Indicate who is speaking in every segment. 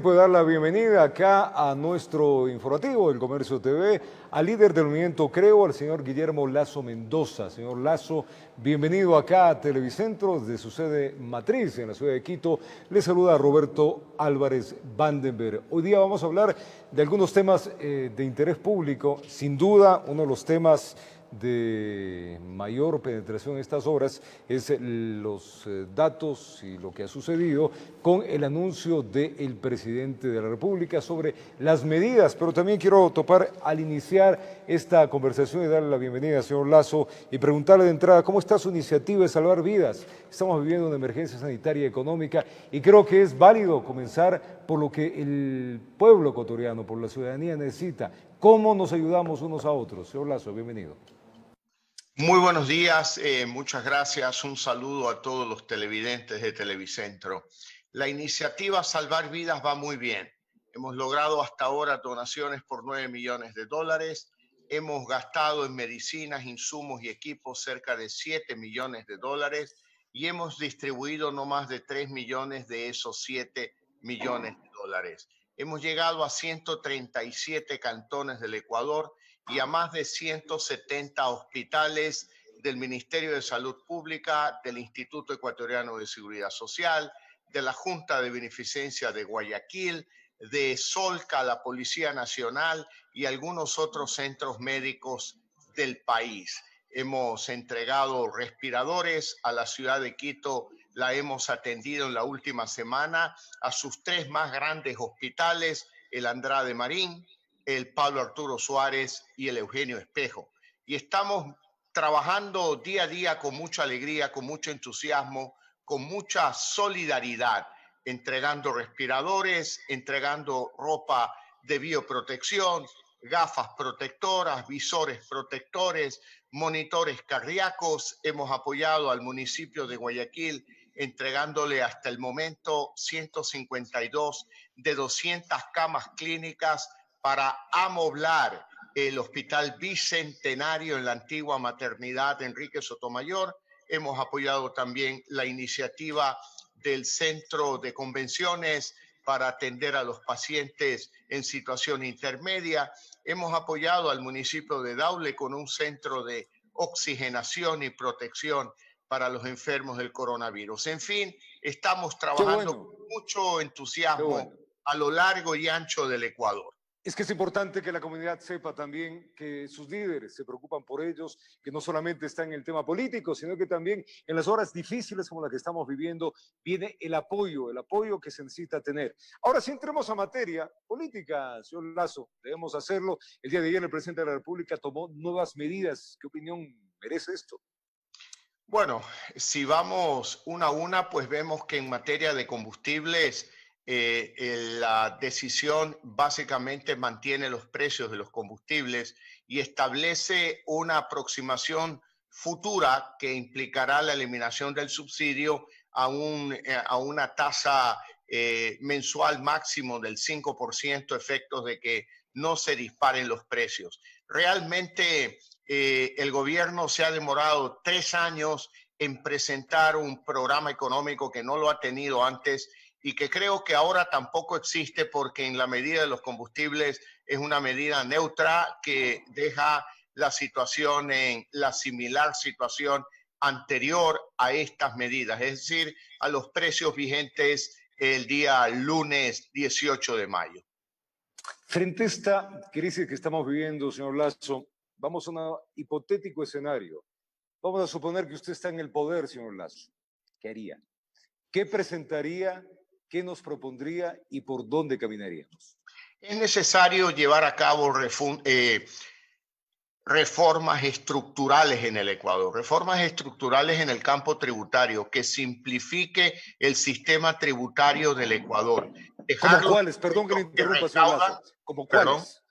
Speaker 1: tiempo de dar la bienvenida acá a nuestro informativo del Comercio TV, al líder del movimiento Creo, al señor Guillermo Lasso Mendoza. Señor Lasso, bienvenido acá a Televicentro, desde su sede matriz en la ciudad de Quito. Le saluda Roberto Álvarez Vandenberg. Hoy día vamos a hablar de algunos temas de interés público. Sin duda, uno de los temas de mayor penetración en estas horas es los datos y lo que ha sucedido con el anuncio del presidente de la República sobre las medidas, pero también quiero topar al iniciar esta conversación y darle la bienvenida al señor Lasso y preguntarle de entrada cómo está su iniciativa de salvar vidas. Estamos viviendo una emergencia sanitaria y económica y creo que es válido comenzar por lo que el pueblo ecuatoriano, por la ciudadanía necesita. ¿Cómo nos ayudamos unos a otros? Señor Lasso, bienvenido.
Speaker 2: Muy buenos días, muchas gracias. Un saludo a todos los televidentes de Televicentro. La iniciativa Salvar Vidas va muy bien. Hemos logrado hasta ahora donaciones por $9 millones. Hemos gastado en medicinas, insumos y equipos cerca de $7 millones y hemos distribuido no más de 3 millones de esos $7 millones. Hemos llegado a 137 cantones del Ecuador y a más de 170 hospitales del Ministerio de Salud Pública, del Instituto Ecuatoriano de Seguridad Social, de la Junta de Beneficencia de Guayaquil, de Solca, la Policía Nacional y algunos otros centros médicos del país. Hemos entregado respiradores a la ciudad de Quito, la hemos atendido en la última semana a sus 3 más grandes hospitales, el Andrade Marín, el Pablo Arturo Suárez y el Eugenio Espejo. Y estamos trabajando día a día con mucha alegría, con mucho entusiasmo, con mucha solidaridad, entregando respiradores, entregando ropa de bioprotección, gafas protectoras, visores protectores, monitores cardíacos. Hemos apoyado al municipio de Guayaquil entregándole hasta el momento 152 de 200 camas clínicas para amoblar el Hospital Bicentenario en la antigua maternidad Enrique Sotomayor. Hemos apoyado también la iniciativa del Centro de Convenciones para atender a los pacientes en situación intermedia. Hemos apoyado al municipio de Daule con un centro de oxigenación y protección para los enfermos del coronavirus. En fin, estamos trabajando con mucho entusiasmo a lo largo y ancho del Ecuador.
Speaker 1: Es que es importante que la comunidad sepa también que sus líderes se preocupan por ellos, que no solamente está en el tema político, sino que también en las horas difíciles como la que estamos viviendo viene el apoyo que se necesita tener. Ahora, si entremos a materia política, señor Lasso, debemos hacerlo. El día de ayer el presidente de la República tomó nuevas medidas. ¿Qué opinión merece esto?
Speaker 2: Bueno, si vamos una a una, pues vemos que en materia de combustibles, la decisión básicamente mantiene los precios de los combustibles y establece una aproximación futura que implicará la eliminación del subsidio a una tasa mensual máximo del 5%, efectos de que no se disparen los precios. Realmente el gobierno se ha demorado 3 años en presentar un programa económico que no lo ha tenido antes y que creo que ahora tampoco existe, porque en la medida de los combustibles es una medida neutra que deja la situación en la similar situación anterior a estas medidas, es decir, a los precios vigentes el día lunes 18 de mayo.
Speaker 1: Frente a esta crisis que estamos viviendo, señor Lasso, vamos a un hipotético escenario. Vamos a suponer que usted está en el poder, señor Lasso. ¿Qué haría? ¿Qué presentaría? ¿Qué nos propondría y por dónde caminaríamos?
Speaker 2: Es necesario llevar a cabo reformas estructurales en el Ecuador, reformas estructurales en el campo tributario que simplifique el sistema tributario del Ecuador.
Speaker 1: ¿Cómo cuáles? Perdón que le interrumpa, señor Lasso. ¿Cómo cuáles?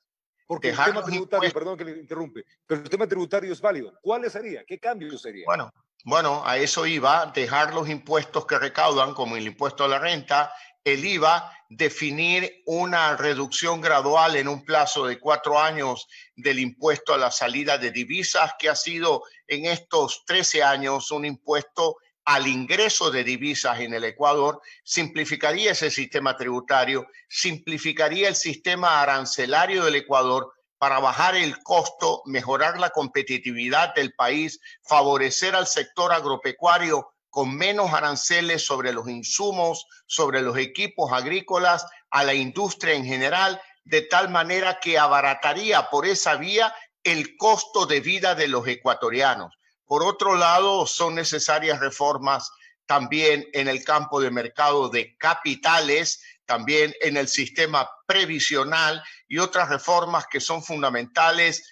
Speaker 1: Porque el tema tributario, perdón que le interrumpe, pero el tema tributario es válido. ¿Cuáles sería? ¿Qué cambios serían?
Speaker 2: Bueno, a eso iba, dejar los impuestos que recaudan, como el impuesto a la renta, el IVA, definir una reducción gradual en un plazo de 4 años del impuesto a la salida de divisas, que ha sido en estos 13 años un impuesto al ingreso de divisas en el Ecuador, simplificaría ese sistema tributario, simplificaría el sistema arancelario del Ecuador para bajar el costo, mejorar la competitividad del país, favorecer al sector agropecuario con menos aranceles sobre los insumos, sobre los equipos agrícolas, a la industria en general, de tal manera que abarataría por esa vía el costo de vida de los ecuatorianos. Por otro lado, son necesarias reformas también en el campo de mercado de capitales, también en el sistema previsional y otras reformas que son fundamentales,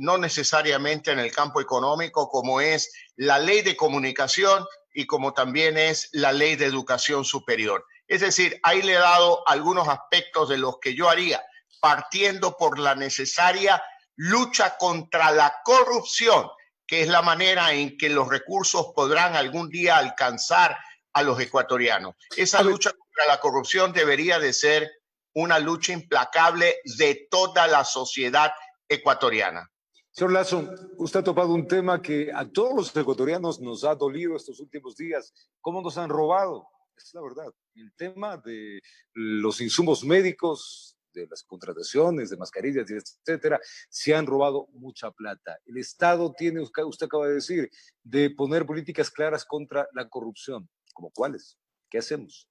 Speaker 2: no necesariamente en el campo económico, como es la ley de comunicación y como también es la ley de educación superior. Es decir, ahí le he dado algunos aspectos de los que yo haría, partiendo por la necesaria lucha contra la corrupción, que es la manera en que los recursos podrán algún día alcanzar a los ecuatorianos. Esa lucha contra la corrupción debería de ser una lucha implacable de toda la sociedad ecuatoriana.
Speaker 1: Señor Lasso, usted ha topado un tema que a todos los ecuatorianos nos ha dolido estos últimos días. ¿Cómo nos han robado? Es la verdad. El tema de los insumos médicos, de las contrataciones, de mascarillas, etcétera, se han robado mucha plata. El Estado tiene, usted acaba de decir, de poner políticas claras contra la corrupción. ¿Cómo cuáles? ¿Qué hacemos?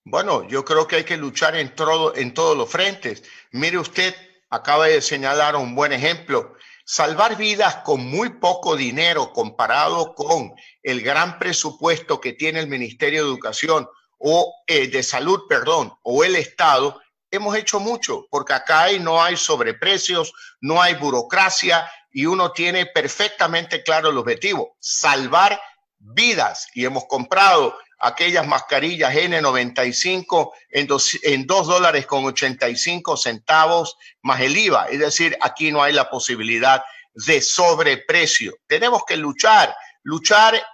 Speaker 2: Bueno, yo creo que hay que luchar en todos los frentes. Mire usted, acaba de señalar un buen ejemplo. Salvar vidas con muy poco dinero comparado con el gran presupuesto que tiene el Ministerio de Educación o de Salud, perdón, o el Estado, hemos hecho mucho, porque acá no hay sobreprecios, no hay burocracia y uno tiene perfectamente claro el objetivo, salvar vidas. Y hemos comprado aquellas mascarillas N95 en $2.85 más el IVA. Es decir, aquí no hay la posibilidad de sobreprecio. Tenemos que luchar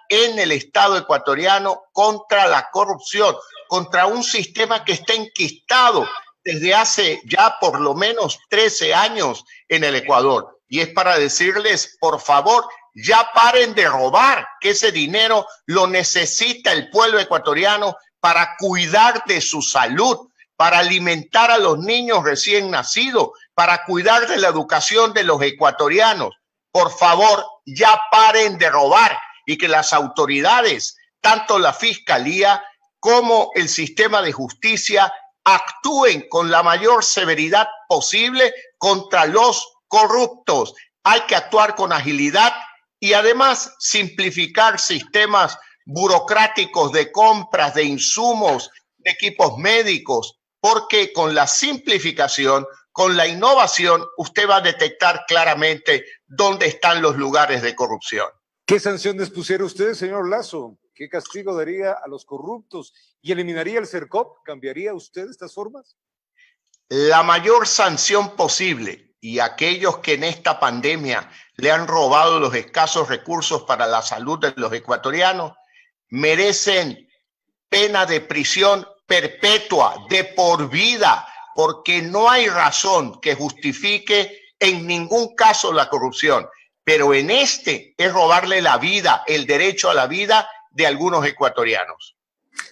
Speaker 2: en el Estado ecuatoriano contra la corrupción, contra un sistema que está enquistado desde hace ya por lo menos 13 años en el Ecuador. Y es para decirles, por favor, ya paren de robar, que ese dinero lo necesita el pueblo ecuatoriano para cuidar de su salud, para alimentar a los niños recién nacidos, para cuidar de la educación de los ecuatorianos. Por favor, ya paren de robar y que las autoridades, tanto la Fiscalía como el sistema de justicia, actúen con la mayor severidad posible contra los corruptos. Hay que actuar con agilidad y además simplificar sistemas burocráticos de compras de insumos, de equipos médicos, porque con la simplificación, con la innovación, usted va a detectar claramente dónde están los lugares de corrupción.
Speaker 1: ¿Qué sanciones pusiera usted, señor Lasso? ¿Qué castigo daría a los corruptos? ¿Y eliminaría el CERCOP? ¿Cambiaría usted estas formas?
Speaker 2: La mayor sanción posible. Y aquellos que en esta pandemia le han robado los escasos recursos para la salud de los ecuatorianos merecen pena de prisión perpetua, de por vida, porque no hay razón que justifique en ningún caso la corrupción. Pero en este es robarle la vida, el derecho a la vida de algunos ecuatorianos.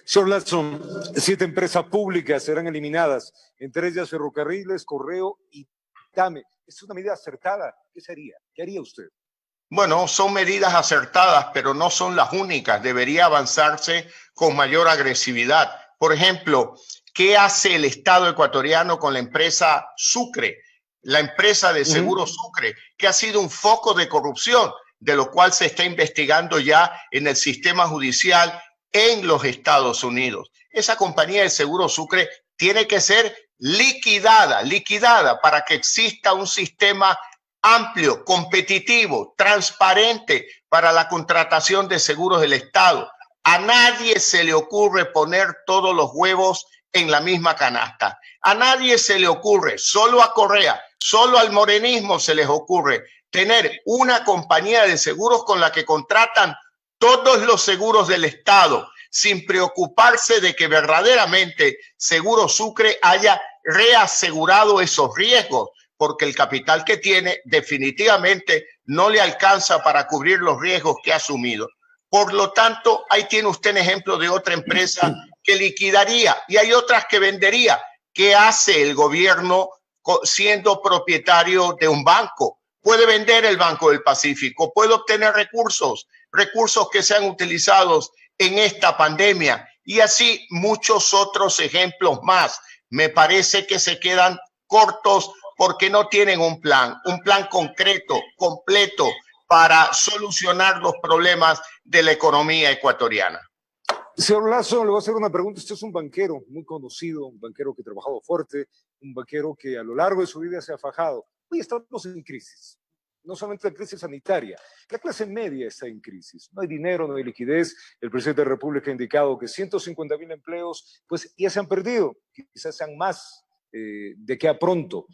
Speaker 1: Señor Lasso, 7 empresas públicas serán eliminadas, entre ellas Ferrocarriles, Correo y TAME. Es una medida acertada. ¿Qué sería? ¿Qué haría usted?
Speaker 2: Bueno, son medidas acertadas, pero no son las únicas. Debería avanzarse con mayor agresividad. Por ejemplo, ¿qué hace el Estado ecuatoriano con la empresa Sucre? La empresa de Seguro Sucre, que ha sido un foco de corrupción, de lo cual se está investigando ya en el sistema judicial en los Estados Unidos. Esa compañía de Seguro Sucre tiene que ser liquidada para que exista un sistema amplio, competitivo, transparente para la contratación de seguros del Estado. A nadie se le ocurre poner todos los huevos en la misma canasta. A nadie se le ocurre, solo a Correa, solo al morenismo se les ocurre tener una compañía de seguros con la que contratan todos los seguros del Estado, sin preocuparse de que verdaderamente Seguro Sucre haya reasegurado esos riesgos, porque el capital que tiene definitivamente no le alcanza para cubrir los riesgos que ha asumido. Por lo tanto, ahí tiene usted un ejemplo de otra empresa que liquidaría y hay otras que vendería. ¿Qué hace el gobierno siendo propietario de un banco? Puede vender el Banco del Pacífico, puede obtener recursos que sean utilizados en esta pandemia y así muchos otros ejemplos más. Me parece que se quedan cortos porque no tienen un plan concreto, completo para solucionar los problemas de la economía ecuatoriana.
Speaker 1: Señor Lasso, le voy a hacer una pregunta. Usted es un banquero muy conocido, un banquero que ha trabajado fuerte, un banquero que a lo largo de su vida se ha fajado. Hoy estamos en crisis, no solamente la crisis sanitaria, la clase media está en crisis. No hay dinero, no hay liquidez. El presidente de la República ha indicado que 150,000 empleos pues, ya se han perdido, quizás sean más de que a pronto.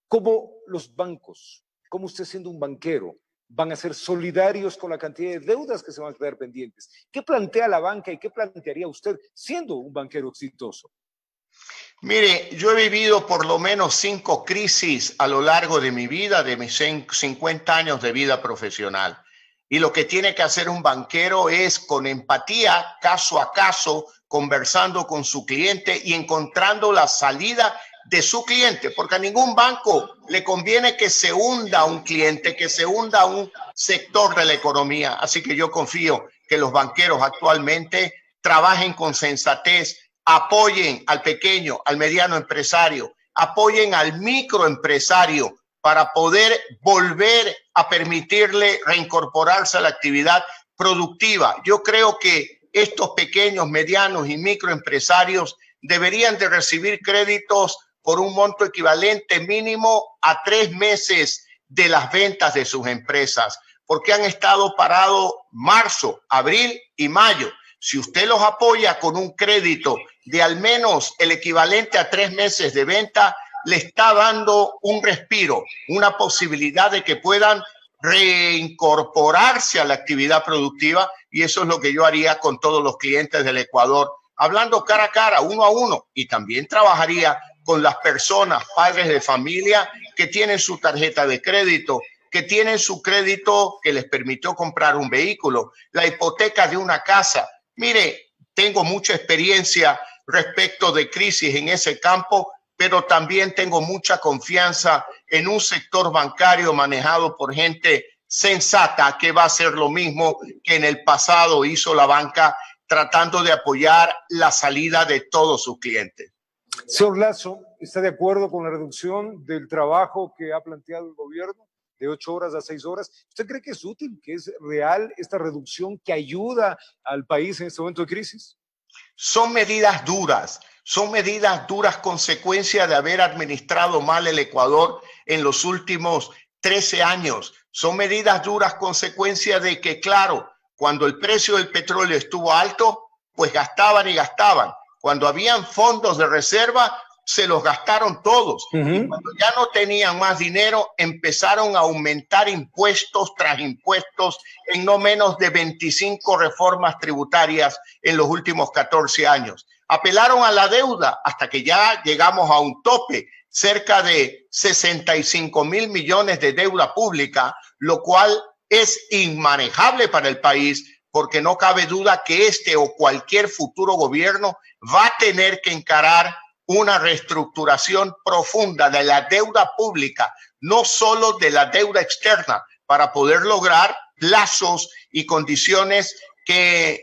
Speaker 1: ¿Cómo los bancos, cómo usted siendo un banquero, van a ser solidarios con la cantidad de deudas que se van a quedar pendientes? ¿Qué plantea la banca y qué plantearía usted siendo un banquero exitoso?
Speaker 2: Mire, yo he vivido por lo menos 5 crisis a lo largo de mi vida, de mis 50 años de vida profesional. Y lo que tiene que hacer un banquero es con empatía, caso a caso, conversando con su cliente y encontrando la salida de su cliente, porque a ningún banco le conviene que se hunda un cliente, que se hunda un sector de la economía. Así que yo confío que los banqueros actualmente trabajen con sensatez, apoyen al pequeño, al mediano empresario, apoyen al microempresario para poder volver a permitirle reincorporarse a la actividad productiva. Yo creo que estos pequeños, medianos y microempresarios deberían de recibir créditos por un monto equivalente mínimo a 3 meses de las ventas de sus empresas, porque han estado parados marzo, abril y mayo. Si usted los apoya con un crédito de al menos el equivalente a 3 meses de venta, le está dando un respiro, una posibilidad de que puedan reincorporarse a la actividad productiva, y eso es lo que yo haría con todos los clientes del Ecuador, hablando cara a cara, uno a uno, y también trabajaría con las personas, padres de familia que tienen su tarjeta de crédito, que tienen su crédito que les permitió comprar un vehículo, la hipoteca de una casa. Mire, tengo mucha experiencia respecto de crisis en ese campo, pero también tengo mucha confianza en un sector bancario manejado por gente sensata que va a hacer lo mismo que en el pasado hizo la banca, tratando de apoyar la salida de todos sus clientes.
Speaker 1: Señor Lasso, ¿está de acuerdo con la reducción del trabajo que ha planteado el gobierno de 8 horas a 6 horas? ¿Usted cree que es útil, que es real esta reducción que ayuda al país en este momento de crisis?
Speaker 2: Son medidas duras consecuencia de haber administrado mal el Ecuador en los últimos 13 años. Son medidas duras consecuencia de que, claro, cuando el precio del petróleo estuvo alto, pues gastaban y gastaban. Cuando habían fondos de reserva, se los gastaron todos. Y cuando ya no tenían más dinero, empezaron a aumentar impuestos tras impuestos en no menos de 25 reformas tributarias en los últimos 14 años. Apelaron a la deuda hasta que ya llegamos a un tope, cerca de 65,000 millones de deuda pública, lo cual es inmanejable para el país, porque no cabe duda que este o cualquier futuro gobierno va a tener que encarar una reestructuración profunda de la deuda pública, no solo de la deuda externa, para poder lograr plazos y condiciones que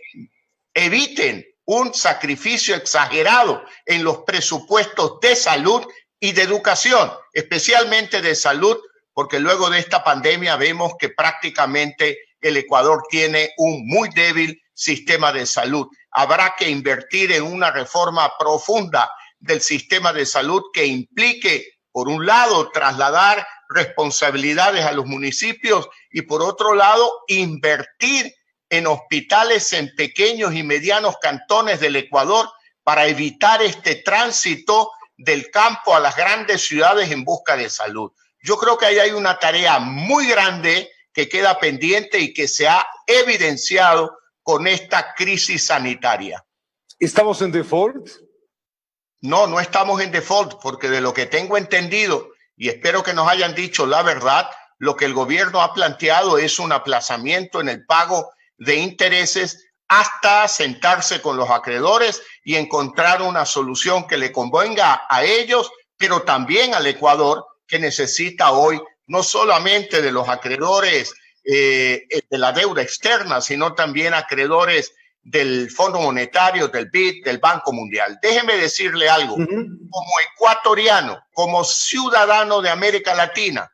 Speaker 2: eviten un sacrificio exagerado en los presupuestos de salud y de educación, especialmente de salud, porque luego de esta pandemia vemos que prácticamente el Ecuador tiene un muy débil sistema de salud. Habrá que invertir en una reforma profunda del sistema de salud que implique, por un lado, trasladar responsabilidades a los municipios y, por otro lado, invertir en hospitales en pequeños y medianos cantones del Ecuador para evitar este tránsito del campo a las grandes ciudades en busca de salud. Yo creo que ahí hay una tarea muy grande que queda pendiente y que se ha evidenciado con esta crisis sanitaria.
Speaker 1: ¿Estamos en default?
Speaker 2: No, no estamos en default, porque de lo que tengo entendido, y espero que nos hayan dicho la verdad, lo que el gobierno ha planteado es un aplazamiento en el pago de intereses hasta sentarse con los acreedores y encontrar una solución que le convenga a ellos, pero también al Ecuador, que necesita hoy no solamente de los acreedores de la deuda externa, sino también acreedores del Fondo Monetario, del BID, del Banco Mundial. Déjeme decirle algo. Como ecuatoriano, como ciudadano de América Latina,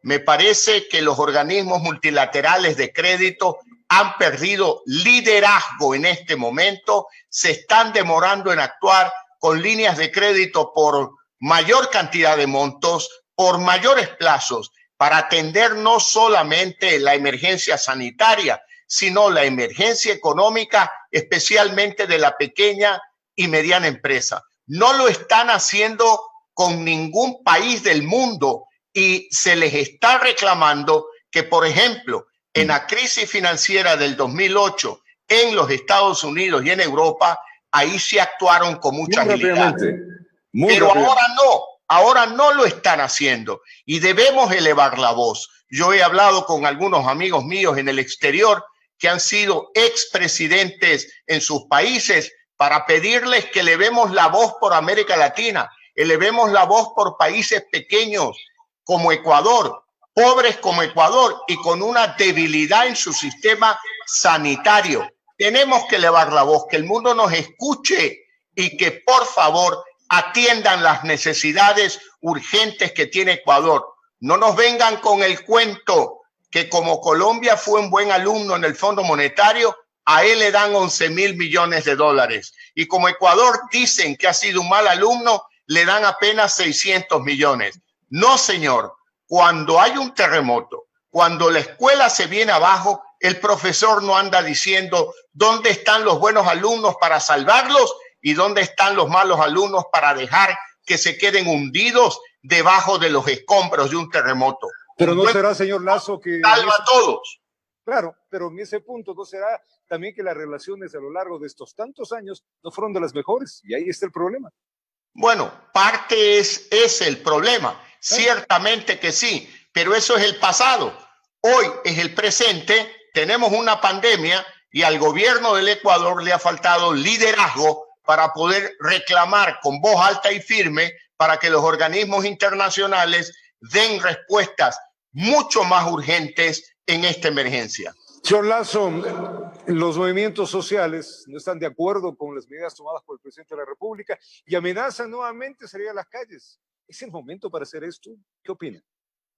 Speaker 2: me parece que los organismos multilaterales de crédito han perdido liderazgo en este momento, se están demorando en actuar con líneas de crédito por mayor cantidad de montos, por mayores plazos, para atender no solamente la emergencia sanitaria, sino la emergencia económica, especialmente de la pequeña y mediana empresa. No lo están haciendo con ningún país del mundo y se les está reclamando que, por ejemplo, en la crisis financiera del 2008 en los Estados Unidos y en Europa, ahí sí actuaron con mucha agilidad. Pero ahora no lo están haciendo y debemos elevar la voz. Yo he hablado con algunos amigos míos en el exterior que han sido expresidentes en sus países para pedirles que elevemos la voz por América Latina, elevemos la voz por países pequeños como Ecuador, pobres como Ecuador y con una debilidad en su sistema sanitario. Tenemos que elevar la voz, que el mundo nos escuche y que por favor atiendan las necesidades urgentes que tiene Ecuador. No nos vengan con el cuento que como Colombia fue un buen alumno en el Fondo Monetario, a él le dan 11.000 millones de dólares. Y como Ecuador dicen que ha sido un mal alumno, le dan apenas 600 millones. No, señor. Cuando hay un terremoto, cuando la escuela se viene abajo, el profesor no anda diciendo dónde están los buenos alumnos para salvarlos y dónde están los malos alumnos para dejar que se queden hundidos debajo de los escombros de un terremoto.
Speaker 1: Pero no será, señor Lasso, que
Speaker 2: salva a todos.
Speaker 1: Claro, pero en ese punto no será también que las relaciones a lo largo de estos tantos años no fueron de las mejores y ahí está el problema.
Speaker 2: Bueno, parte es el problema. Ciertamente que sí, pero eso es el pasado. Hoy es el presente. Tenemos una pandemia y al gobierno del Ecuador le ha faltado liderazgo para poder reclamar con voz alta y firme para que los organismos internacionales den respuestas mucho más urgentes en esta emergencia.
Speaker 1: Señor Lasso, los movimientos sociales no están de acuerdo con las medidas tomadas por el presidente de la República y amenazan nuevamente salir a las calles. ¿Es el momento para hacer esto? ¿Qué opina?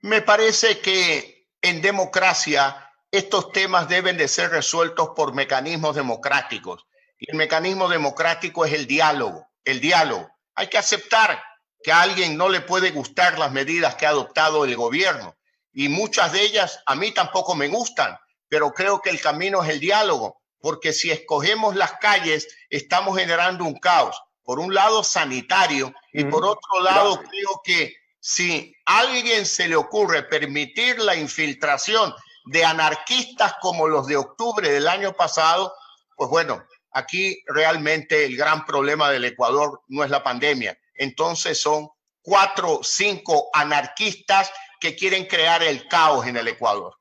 Speaker 2: Me parece que en democracia estos temas deben de ser resueltos por mecanismos democráticos. Y el mecanismo democrático es el diálogo. El diálogo. Hay que aceptar que a alguien no le puede gustar las medidas que ha adoptado el gobierno. Y muchas de ellas a mí tampoco me gustan, pero creo que el camino es el diálogo, porque si escogemos las calles, estamos generando un caos. Por un lado, sanitario, y por otro lado, creo que si a alguien se le ocurre permitir la infiltración de anarquistas como los de octubre del año pasado, pues bueno, aquí realmente el gran problema del Ecuador no es la pandemia. Entonces son 4 o 5 anarquistas que quieren crear el caos en el Ecuador.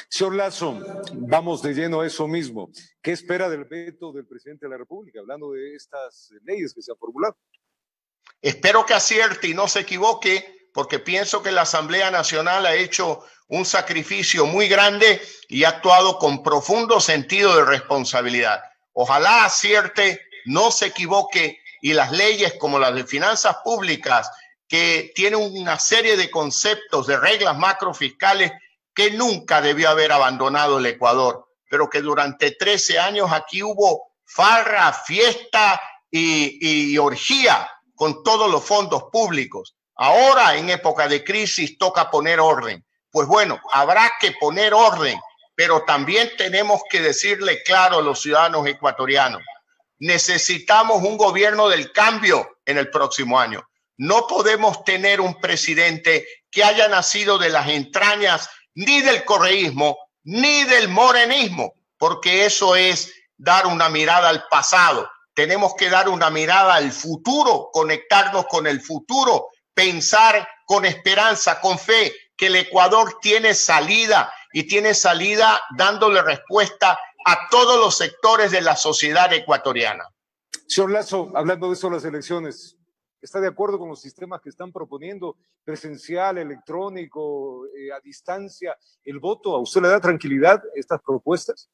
Speaker 1: Señor Lasso, vamos de lleno a eso mismo. ¿Qué espera del veto del presidente de la República, hablando de estas leyes que se han formulado?
Speaker 2: Espero que acierte y no se equivoque, porque pienso que la Asamblea Nacional ha hecho un sacrificio muy grande y ha actuado con profundo sentido de responsabilidad. Ojalá acierte, no se equivoque y las leyes como las de finanzas públicas, que tienen una serie de conceptos, de reglas macrofiscales que nunca debió haber abandonado el Ecuador, pero que durante 13 años aquí hubo farra, fiesta y orgía con todos los fondos públicos. Ahora, en época de crisis, toca poner orden. Pues bueno, habrá que poner orden, pero también tenemos que decirle claro a los ciudadanos ecuatorianos, necesitamos un gobierno del cambio en el próximo año. No podemos tener un presidente que haya nacido de las entrañas ni del correísmo ni del morenismo, porque eso es dar una mirada al pasado. Tenemos que dar una mirada al futuro, conectarnos con el futuro, pensar con esperanza, con fe, que el Ecuador tiene salida y tiene salida dándole respuesta a todos los sectores de la sociedad ecuatoriana.
Speaker 1: Señor Lasso, hablando de eso, las elecciones, ¿está de acuerdo con los sistemas que están proponiendo? Presencial, electrónico, a distancia, el voto. ¿A usted le da tranquilidad estas propuestas?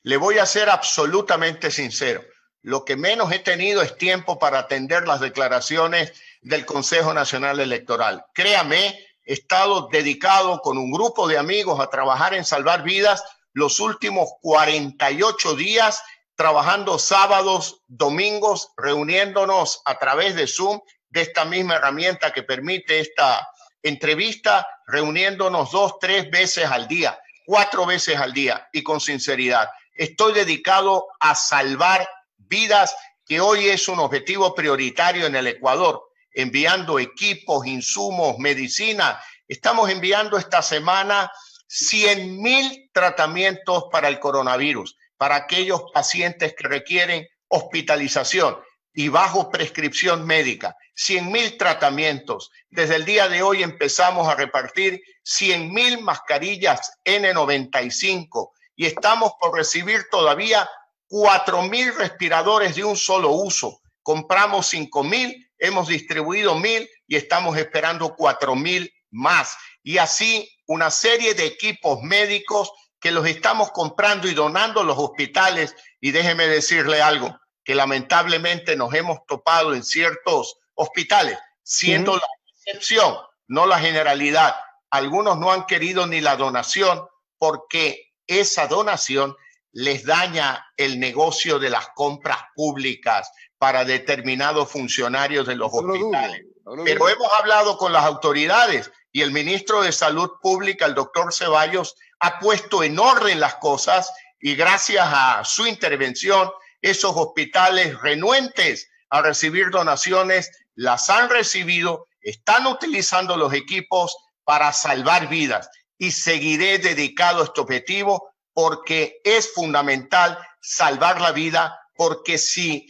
Speaker 2: Le voy a ser absolutamente sincero. Lo que menos he tenido es tiempo para atender las declaraciones del Consejo Nacional Electoral. Créame, he estado dedicado con un grupo de amigos a trabajar en salvar vidas los últimos 48 días, trabajando sábados, domingos, reuniéndonos a través de Zoom, de esta misma herramienta que permite esta entrevista, reuniéndonos 2, 3 veces al día, 4 veces al día, y con sinceridad. Estoy dedicado a salvar vidas, que hoy es un objetivo prioritario en el Ecuador, enviando equipos, insumos, medicina. Estamos enviando esta semana 100.000 tratamientos para el coronavirus, para aquellos pacientes que requieren hospitalización y bajo prescripción médica. 100.000 tratamientos. Desde el día de hoy empezamos a repartir 100.000 mascarillas N95 y estamos por recibir todavía 4.000 respiradores de un solo uso. Compramos 5.000, hemos distribuido 1.000 y estamos esperando 4.000 más. Y así una serie de equipos médicos que los estamos comprando y donando a los hospitales. Y déjeme decirle algo, que lamentablemente nos hemos topado en ciertos hospitales, siendo la excepción, no la generalidad. Algunos no han querido ni la donación porque esa donación les daña el negocio de las compras públicas para determinados funcionarios de los hospitales. Pero hemos hablado con las autoridades y el ministro de Salud Pública, el doctor Ceballos, ha puesto en orden las cosas y gracias a su intervención, esos hospitales renuentes a recibir donaciones las han recibido, están utilizando los equipos para salvar vidas y seguiré dedicado a este objetivo porque es fundamental salvar la vida, porque si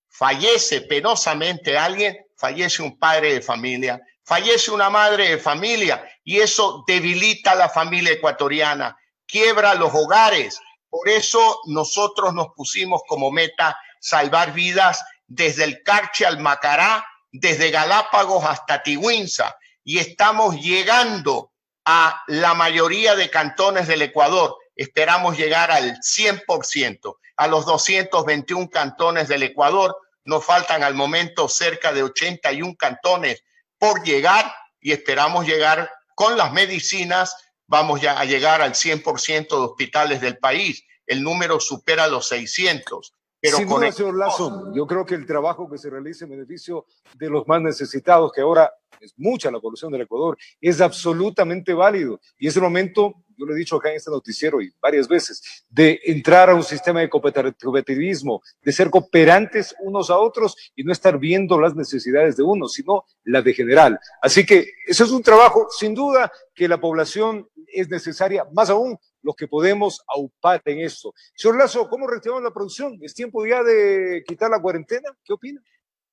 Speaker 2: fallece penosamente alguien, fallece un padre de familia, fallece una madre de familia y eso debilita a la familia ecuatoriana, quiebra los hogares. Por eso nosotros nos pusimos como meta salvar vidas desde el Carchi al Macará, desde Galápagos hasta Tiguinza, y estamos llegando a la mayoría de cantones del Ecuador. Esperamos llegar al 100%, a los 221 cantones del Ecuador. Nos faltan al momento cerca de 81 cantones por llegar y esperamos llegar con las medicinas. Vamos ya a llegar al 100% de hospitales del país. El número supera los 600. Pero
Speaker 1: sin duda, señor Lasso, yo creo que el trabajo que se realiza en beneficio de los más necesitados, que ahora es mucha la población del Ecuador, es absolutamente válido. Y es el momento, yo lo he dicho acá en este noticiero y varias veces, de entrar a un sistema de cooperativismo, de ser cooperantes unos a otros y no estar viendo las necesidades de uno, sino las de general. Así que ese es un trabajo, sin duda, que la población es necesaria, más aún los que podemos aupar en esto. Señor Lasso, ¿cómo reactivamos la producción? ¿Es tiempo ya de quitar la cuarentena? ¿Qué opina?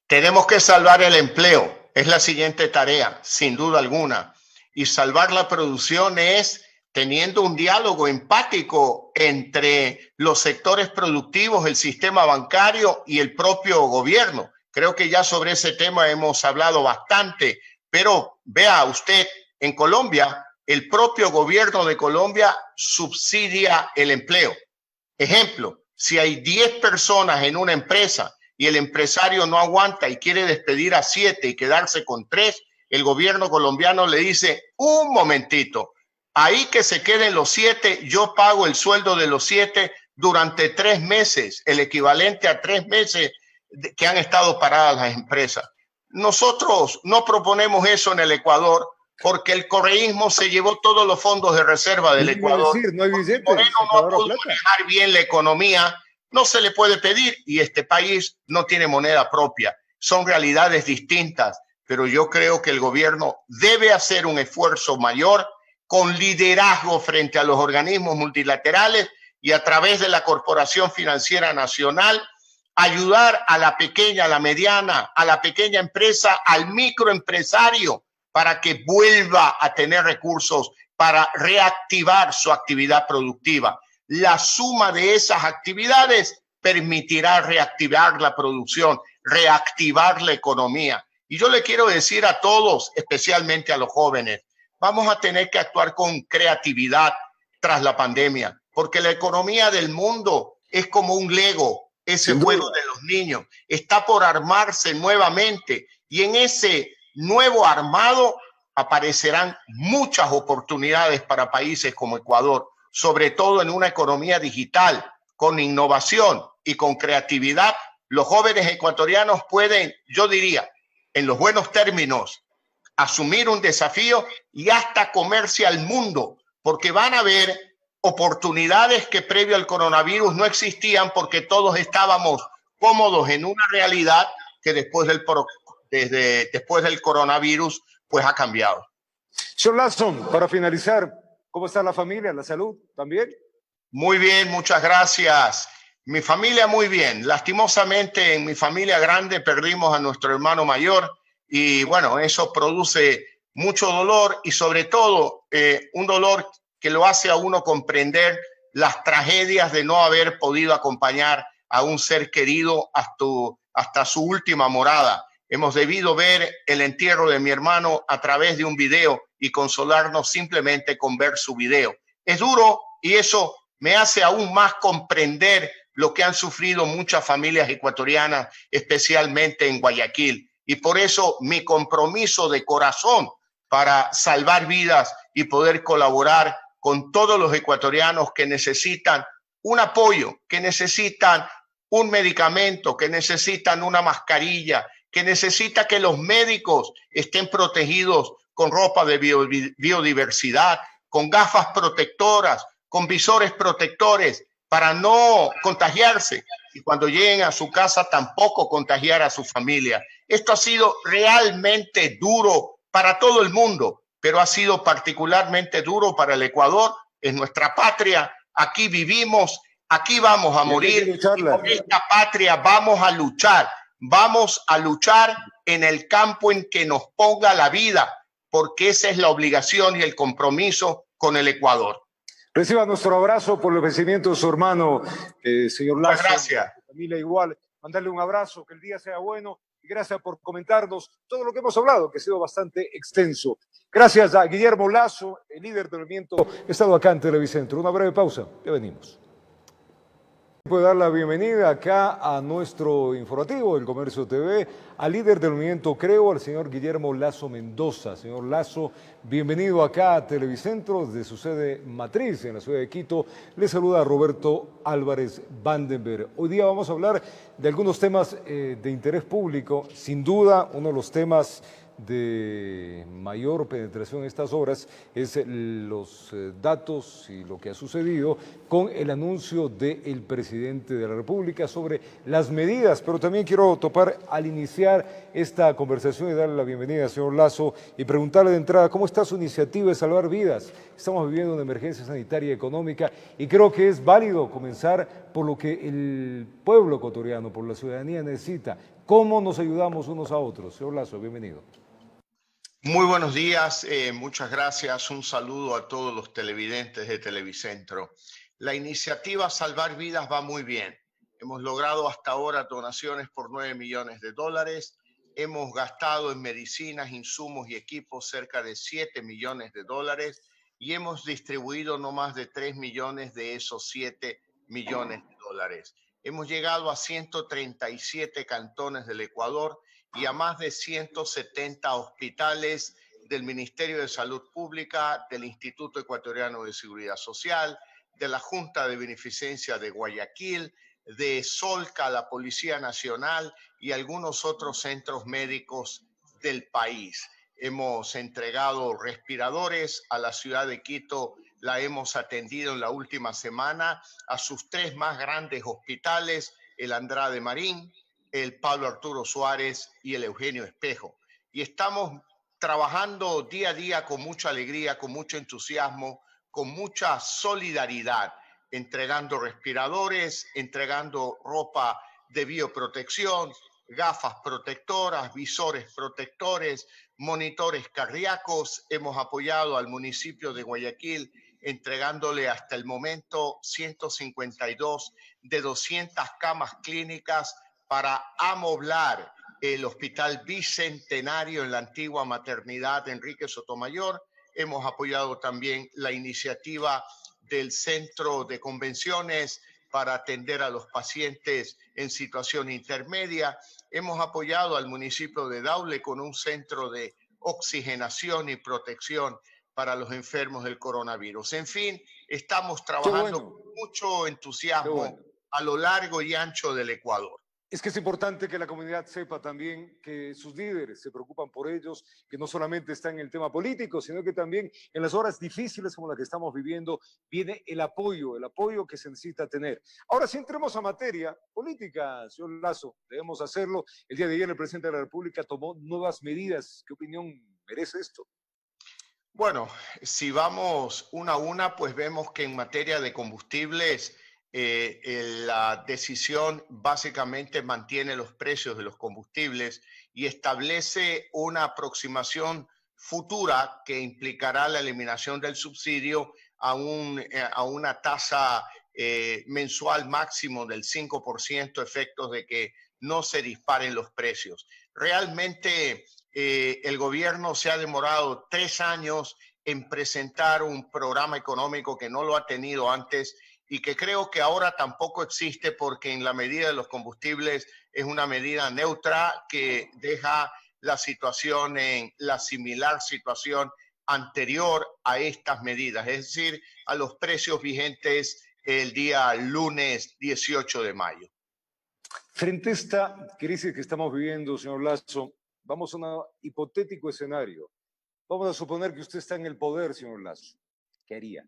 Speaker 2: Tenemos que salvar el empleo. Es la siguiente tarea, sin duda alguna. Y salvar la producción es teniendo un diálogo empático entre los sectores productivos, el sistema bancario y el propio gobierno. Creo que ya sobre ese tema hemos hablado bastante, pero vea usted, en Colombia, el propio gobierno de Colombia subsidia el empleo. Ejemplo, si hay 10 personas en una empresa y el empresario no aguanta y quiere despedir a 7 y quedarse con 3, el gobierno colombiano le dice, un momentito, ahí que se queden los 7, yo pago el sueldo de los 7 durante 3 meses, el equivalente a 3 meses que han estado paradas las empresas. Nosotros no proponemos eso en el Ecuador porque el correísmo se llevó todos los fondos de reserva del Ecuador.
Speaker 1: Decir, no hay billetes,
Speaker 2: Moreno no pudo manejar bien la economía, no se le puede pedir y este país no tiene moneda propia. Son realidades distintas, pero yo creo que el gobierno debe hacer un esfuerzo mayor con liderazgo frente a los organismos multilaterales y a través de la Corporación Financiera Nacional ayudar a la pequeña, a la mediana, a la pequeña empresa, al microempresario para que vuelva a tener recursos para reactivar su actividad productiva. La suma de esas actividades permitirá reactivar la producción, reactivar la economía. Y yo le quiero decir a todos, especialmente a los jóvenes, vamos a tener que actuar con creatividad tras la pandemia, porque la economía del mundo es como un Lego, ese juego de los niños, está por armarse nuevamente y en ese nuevo armado aparecerán muchas oportunidades para países como Ecuador, sobre todo en una economía digital, con innovación y con creatividad. Los jóvenes ecuatorianos pueden, yo diría, en los buenos términos, asumir un desafío y hasta comerse al mundo, porque van a haber oportunidades que previo al coronavirus no existían porque todos estábamos cómodos en una realidad que después del coronavirus pues ha cambiado.
Speaker 1: Señor Lasso, para finalizar, ¿cómo está la familia, la salud también?
Speaker 2: Muy bien, muchas gracias. Mi familia muy bien. Lastimosamente en mi familia grande perdimos a nuestro hermano mayor y bueno, eso produce mucho dolor y sobre todo un dolor que lo hace a uno comprender las tragedias de no haber podido acompañar a un ser querido hasta su última morada. Hemos debido ver el entierro de mi hermano a través de un video y consolarnos simplemente con ver su video. Es duro y eso me hace aún más comprender lo que han sufrido muchas familias ecuatorianas, especialmente en Guayaquil. Y por eso mi compromiso de corazón para salvar vidas y poder colaborar con todos los ecuatorianos que necesitan un apoyo, que necesitan un medicamento, que necesitan una mascarilla, que necesita que los médicos estén protegidos con ropa de biodiversidad, con gafas protectoras, con visores protectores para no contagiarse y cuando lleguen a su casa tampoco contagiar a su familia. Esto ha sido realmente duro para todo el mundo, pero ha sido particularmente duro para el Ecuador. Es nuestra patria, aquí vivimos, aquí vamos a morir y por esta patria vamos a luchar en el campo en que nos ponga la vida, porque esa es la obligación y el compromiso con el Ecuador.
Speaker 1: Reciba nuestro abrazo por el vencimiento de su hermano, señor Lasso.
Speaker 2: Muchas gracias.
Speaker 1: Familia igual, mandarle un abrazo, que el día sea bueno y gracias por comentarnos todo lo que hemos hablado, que ha sido bastante extenso. Gracias a Guillermo Lasso, el líder del movimiento, he estado acá en Televicentro. Una breve pausa, ya venimos. Puedo dar la bienvenida acá a nuestro informativo, El Comercio TV, al líder del movimiento Creo, al señor Guillermo Lasso Mendoza. Señor Lasso, bienvenido acá a Televicentro, desde su sede matriz en la ciudad de Quito. Le saluda Roberto Álvarez Vandenberg. Hoy día vamos a hablar de algunos temas de interés público. Sin duda, uno de los temas de mayor penetración en estas horas es los datos y lo que ha sucedido con el anuncio del presidente de la República sobre las medidas, pero también quiero topar al iniciar esta conversación y darle la bienvenida al señor Lasso y preguntarle de entrada cómo está su iniciativa de salvar vidas. Estamos viviendo una emergencia sanitaria y económica y creo que es válido comenzar por lo que el pueblo ecuatoriano, por la ciudadanía necesita. ¿Cómo nos ayudamos unos a otros? Señor Lasso, bienvenido.
Speaker 2: Muy buenos días, muchas gracias. Un saludo a todos los televidentes de Televicentro. La iniciativa Salvar Vidas va muy bien. Hemos logrado hasta ahora donaciones por $9 millones. Hemos gastado en medicinas, insumos y equipos cerca de $7 millones y hemos distribuido no más de 3 millones de esos $7 millones. Hemos llegado a 137 cantones del Ecuador y a más de 170 hospitales del Ministerio de Salud Pública, del Instituto Ecuatoriano de Seguridad Social, de la Junta de Beneficencia de Guayaquil, de Solca, la Policía Nacional y algunos otros centros médicos del país. Hemos entregado respiradores a la ciudad de Quito, la hemos atendido en la última semana a sus 3 más grandes hospitales, el Andrade Marín, el Pablo Arturo Suárez y el Eugenio Espejo. Y estamos trabajando día a día con mucha alegría, con mucho entusiasmo, con mucha solidaridad, entregando respiradores, entregando ropa de bioprotección, gafas protectoras, visores protectores, monitores cardíacos. Hemos apoyado al municipio de Guayaquil entregándole hasta el momento 152 de 200 camas clínicas para amoblar el Hospital Bicentenario en la antigua maternidad Enrique Sotomayor. Hemos apoyado también la iniciativa del Centro de Convenciones para atender a los pacientes en situación intermedia. Hemos apoyado al municipio de Daule con un centro de oxigenación y protección para los enfermos del coronavirus. En fin, estamos trabajando con mucho entusiasmo a lo largo y ancho del Ecuador.
Speaker 1: Es que es importante que la comunidad sepa también que sus líderes se preocupan por ellos, que no solamente está en el tema político, sino que también en las horas difíciles como la que estamos viviendo viene el apoyo que se necesita tener. Ahora, si entremos a materia política, señor Lasso, debemos hacerlo. El día de ayer el presidente de la República tomó nuevas medidas. ¿Qué opinión merece esto?
Speaker 2: Bueno, si vamos una a una, pues vemos que en materia de combustibles, la decisión básicamente mantiene los precios de los combustibles y establece una aproximación futura que implicará la eliminación del subsidio a una tasa mensual máximo del 5%, efectos de que no se disparen los precios. Realmente el gobierno se ha demorado 3 años en presentar un programa económico que no lo ha tenido antes y que creo que ahora tampoco existe, porque en la medida de los combustibles es una medida neutra que deja la situación en la similar situación anterior a estas medidas, es decir, a los precios vigentes el día lunes 18 de mayo.
Speaker 1: Frente a esta crisis que estamos viviendo, señor Lasso, vamos a un hipotético escenario. Vamos a suponer que usted está en el poder, señor Lasso. ¿Qué haría?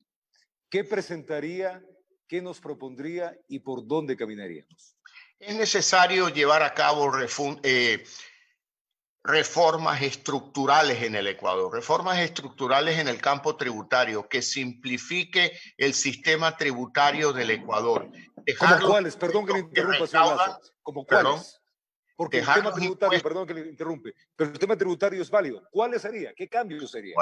Speaker 1: ¿Qué presentaría? ¿Qué nos propondría y por dónde caminaríamos?
Speaker 2: Es necesario llevar a cabo reformas estructurales en el Ecuador, reformas estructurales en el campo tributario, que simplifique el sistema tributario del Ecuador.
Speaker 1: ¿Cómo cuáles? Perdón que le interrumpa, señor Lasso. ¿Cómo cuáles? Porque el tema tributario, perdón que le interrumpe, pero el tema tributario es válido. ¿Cuáles sería? ¿Qué cambios sería?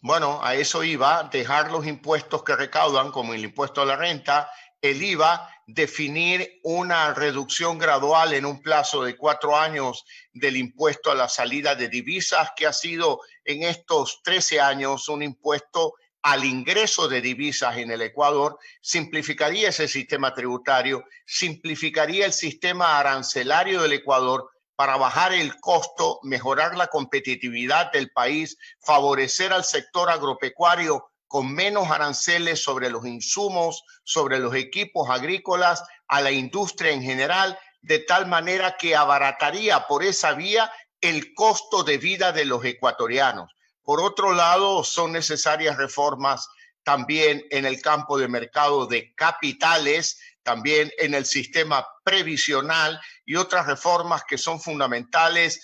Speaker 2: Bueno, a eso iba, dejar los impuestos que recaudan, como el impuesto a la renta, el IVA, definir una reducción gradual en un plazo de 4 años del impuesto a la salida de divisas, que ha sido en estos 13 años un impuesto al ingreso de divisas en el Ecuador. Simplificaría ese sistema tributario, simplificaría el sistema arancelario del Ecuador para bajar el costo, mejorar la competitividad del país, favorecer al sector agropecuario con menos aranceles sobre los insumos, sobre los equipos agrícolas, a la industria en general, de tal manera que abarataría por esa vía el costo de vida de los ecuatorianos. Por otro lado, son necesarias reformas también en el campo de mercado de capitales, también en el sistema previsional y otras reformas que son fundamentales,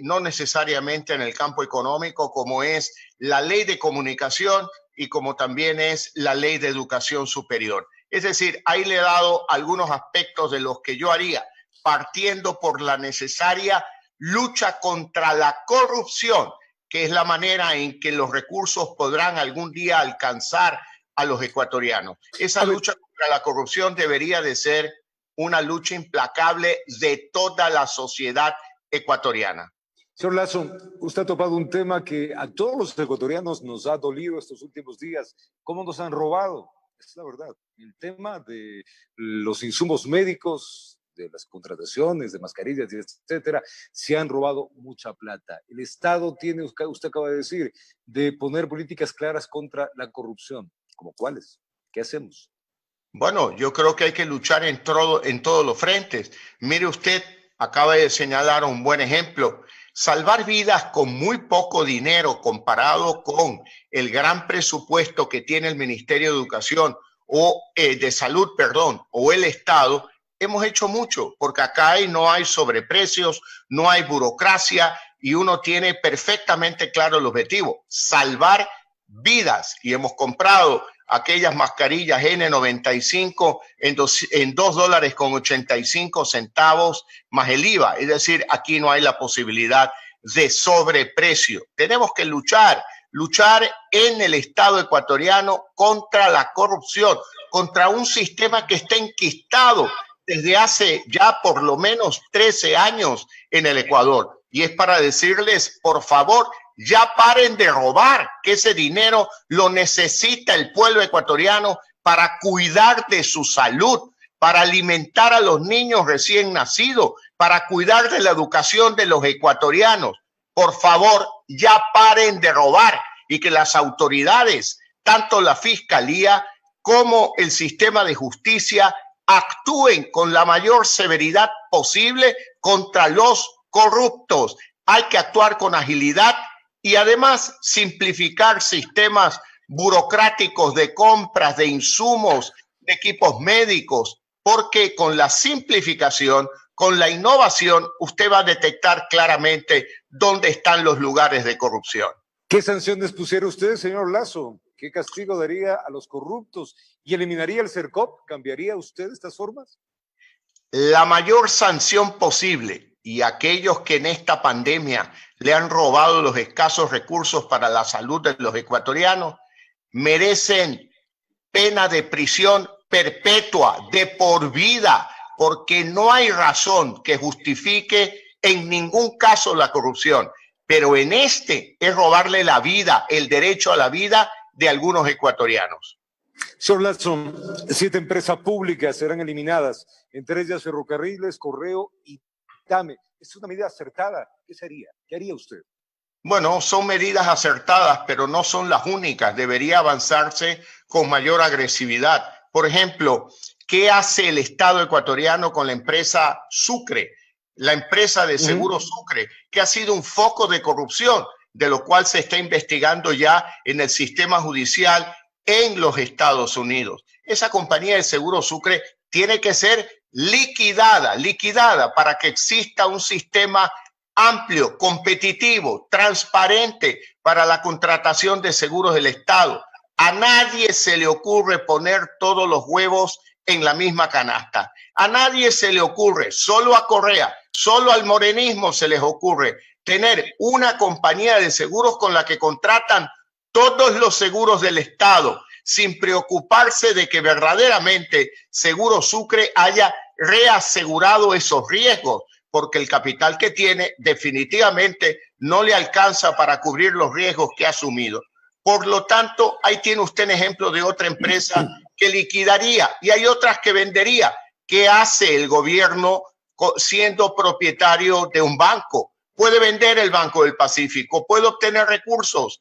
Speaker 2: no necesariamente en el campo económico, como es la ley de comunicación y como también es la ley de educación superior. Es decir, ahí le he dado algunos aspectos de los que yo haría, partiendo por la necesaria lucha contra la corrupción, que es la manera en que los recursos podrán algún día alcanzar a los ecuatorianos. Esa lucha contra la corrupción debería de ser una lucha implacable de toda la sociedad ecuatoriana.
Speaker 1: Señor Lasso, usted ha topado un tema que a todos los ecuatorianos nos ha dolido estos últimos días. ¿Cómo nos han robado? Es la verdad. El tema de los insumos médicos, de las contrataciones, de mascarillas, etcétera, se han robado mucha plata. El Estado tiene, usted acaba de decir, de poner políticas claras contra la corrupción. ¿Cómo cuáles? ¿Qué hacemos?
Speaker 2: Bueno, yo creo que hay que luchar en todos los frentes. Mire usted, acaba de señalar un buen ejemplo. Salvar vidas con muy poco dinero comparado con el gran presupuesto que tiene el Ministerio de Educación o de Salud, perdón, o el Estado, hemos hecho mucho, porque acá no hay sobreprecios, no hay burocracia y uno tiene perfectamente claro el objetivo, salvar vidas. Y hemos comprado aquellas mascarillas N95 en $2.85 más el IVA. Es decir, aquí no hay la posibilidad de sobreprecio. Tenemos que luchar luchar en el Estado ecuatoriano contra la corrupción, contra un sistema que está enquistado desde hace ya por lo menos 13 años en el Ecuador. Y es para decirles, por favor, ya paren de robar, que ese dinero lo necesita el pueblo ecuatoriano para cuidar de su salud, para alimentar a los niños recién nacidos, para cuidar de la educación de los ecuatorianos. Por favor, ya paren de robar y que las autoridades, tanto la Fiscalía como el sistema de justicia, actúen con la mayor severidad posible contra los corruptos. Hay que actuar con agilidad y además simplificar sistemas burocráticos de compras de insumos, de equipos médicos, porque con la simplificación, con la innovación, usted va a detectar claramente dónde están los lugares de corrupción.
Speaker 1: ¿Qué sanciones pusiera usted, señor Lasso? ¿Qué castigo daría a los corruptos? ¿Y eliminaría el CERCOP? ¿Cambiaría usted estas formas?
Speaker 2: La mayor sanción posible, y aquellos que en esta pandemia le han robado los escasos recursos para la salud de los ecuatorianos, merecen pena de prisión perpetua, de por vida, porque no hay razón que justifique en ningún caso la corrupción. Pero en este es robarle la vida, el derecho a la vida de algunos ecuatorianos.
Speaker 1: Señor Lasso, 7 empresas públicas serán eliminadas, entre ellas Ferrocarriles, Correo y TAME. ¿Es una medida acertada? ¿Qué sería? ¿Qué haría usted?
Speaker 2: Bueno, son medidas acertadas, pero no son las únicas. Debería avanzarse con mayor agresividad. Por ejemplo, ¿qué hace el Estado ecuatoriano con la empresa Sucre? La empresa de Seguros Sucre, que ha sido un foco de corrupción, de lo cual se está investigando ya en el sistema judicial en los Estados Unidos. Esa compañía de Seguros Sucre tiene que ser liquidada para que exista un sistema amplio, competitivo, transparente para la contratación de seguros del Estado. A nadie se le ocurre poner todos los huevos en la misma canasta. A nadie se le ocurre, solo a Correa, solo al morenismo se les ocurre tener una compañía de seguros con la que contratan todos los seguros del Estado, sin preocuparse de que verdaderamente Seguros Sucre haya reasegurado esos riesgos, porque el capital que tiene definitivamente no le alcanza para cubrir los riesgos que ha asumido. Por lo tanto, ahí tiene usted un ejemplo de otra empresa que liquidaría y hay otras que vendería. ¿Qué hace el gobierno siendo propietario de un banco? Puede vender el Banco del Pacífico, puede obtener recursos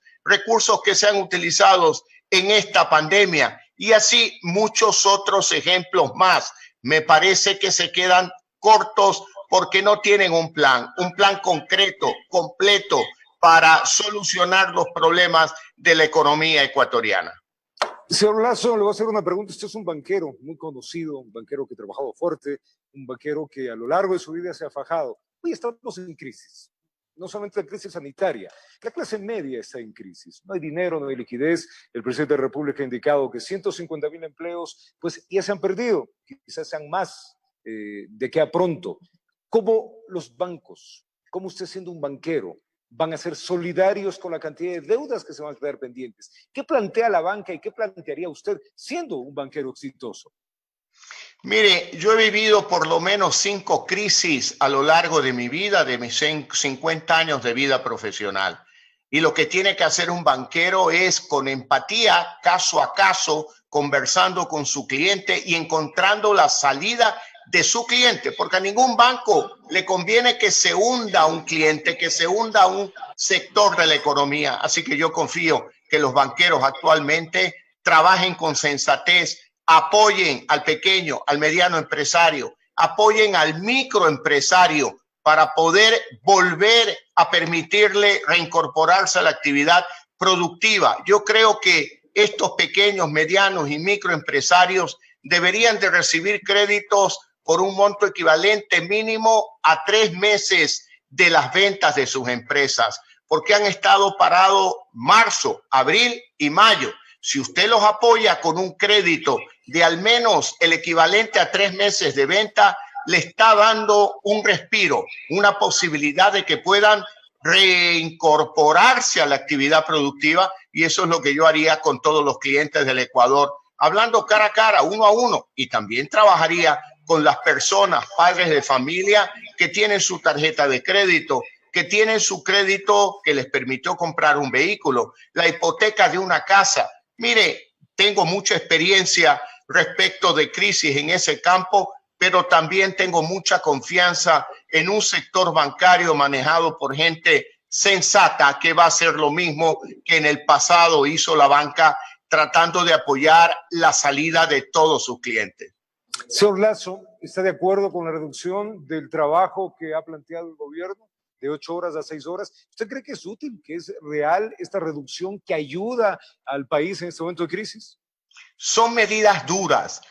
Speaker 2: que sean utilizados en esta pandemia y así muchos otros ejemplos más. Me parece que se quedan cortos porque no tienen un plan concreto, completo para solucionar los problemas de la economía ecuatoriana.
Speaker 1: Señor Lasso, le voy a hacer una pregunta. Usted es un banquero muy conocido, un banquero que ha trabajado fuerte, un banquero que a lo largo de su vida se ha fajado. Hoy estamos en crisis, no solamente en crisis sanitaria, la clase media está en crisis. No hay dinero, no hay liquidez. El presidente de la República ha indicado que 150,000 empleos pues, ya se han perdido, quizás sean más de que a pronto. ¿Cómo los bancos, cómo usted siendo un banquero, van a ser solidarios con la cantidad de deudas que se van a quedar pendientes? ¿Qué plantea la banca y qué plantearía usted siendo un banquero exitoso?
Speaker 2: Mire, yo he vivido por lo menos 5 crisis a lo largo de mi vida, de mis 50 años de vida profesional. Y lo que tiene que hacer un banquero es con empatía, caso a caso, conversando con su cliente y encontrando la salida de su cliente, porque a ningún banco le conviene que se hunda un cliente, que se hunda un sector de la economía. Así que yo confío que los banqueros actualmente trabajen con sensatez, apoyen al pequeño, al mediano empresario, apoyen al microempresario para poder volver a permitirle reincorporarse a la actividad productiva. Yo creo que estos pequeños, medianos y microempresarios deberían de recibir créditos por un monto equivalente mínimo a 3 meses de las ventas de sus empresas, porque han estado parados marzo, abril y mayo. Si usted los apoya con un crédito de al menos el equivalente a 3 meses de venta, le está dando un respiro, una posibilidad de que puedan reincorporarse a la actividad productiva, y eso es lo que yo haría con todos los clientes del Ecuador, hablando cara a cara, uno a uno, y también trabajaría con las personas, padres de familia que tienen su tarjeta de crédito, que tienen su crédito que les permitió comprar un vehículo, la hipoteca de una casa. Mire, tengo mucha experiencia respecto de crisis en ese campo, pero también tengo mucha confianza en un sector bancario manejado por gente sensata que va a hacer lo mismo que en el pasado hizo la banca, tratando de apoyar la salida de todos sus clientes.
Speaker 1: Señor Lasso, ¿está de acuerdo con la reducción del trabajo que ha planteado el gobierno de 8 horas a 6 horas? ¿Usted cree que es útil, que es real esta reducción que ayuda al país en este momento de crisis?
Speaker 2: Son medidas duras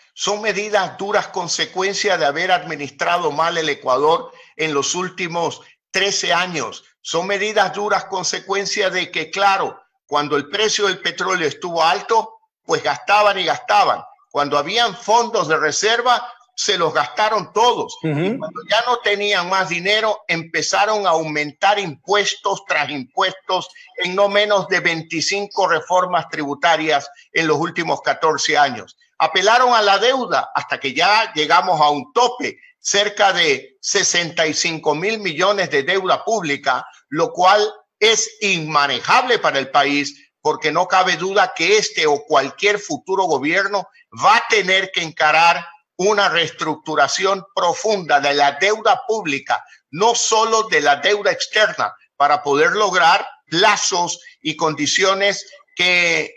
Speaker 2: consecuencia de haber administrado mal el Ecuador en los últimos 13 años. Son medidas duras consecuencia de que, claro, cuando el precio del petróleo estuvo alto, pues gastaban y gastaban. Cuando habían fondos de reserva, se los gastaron todos. Y cuando ya no tenían más dinero, empezaron a aumentar impuestos tras impuestos en no menos de 25 reformas tributarias en los últimos 14 años. Apelaron a la deuda hasta que ya llegamos a un tope, cerca de 65.000 millones de deuda pública, lo cual es inmanejable para el país, porque no cabe duda que este o cualquier futuro gobierno va a tener que encarar una reestructuración profunda de la deuda pública, no solo de la deuda externa, para poder lograr plazos y condiciones que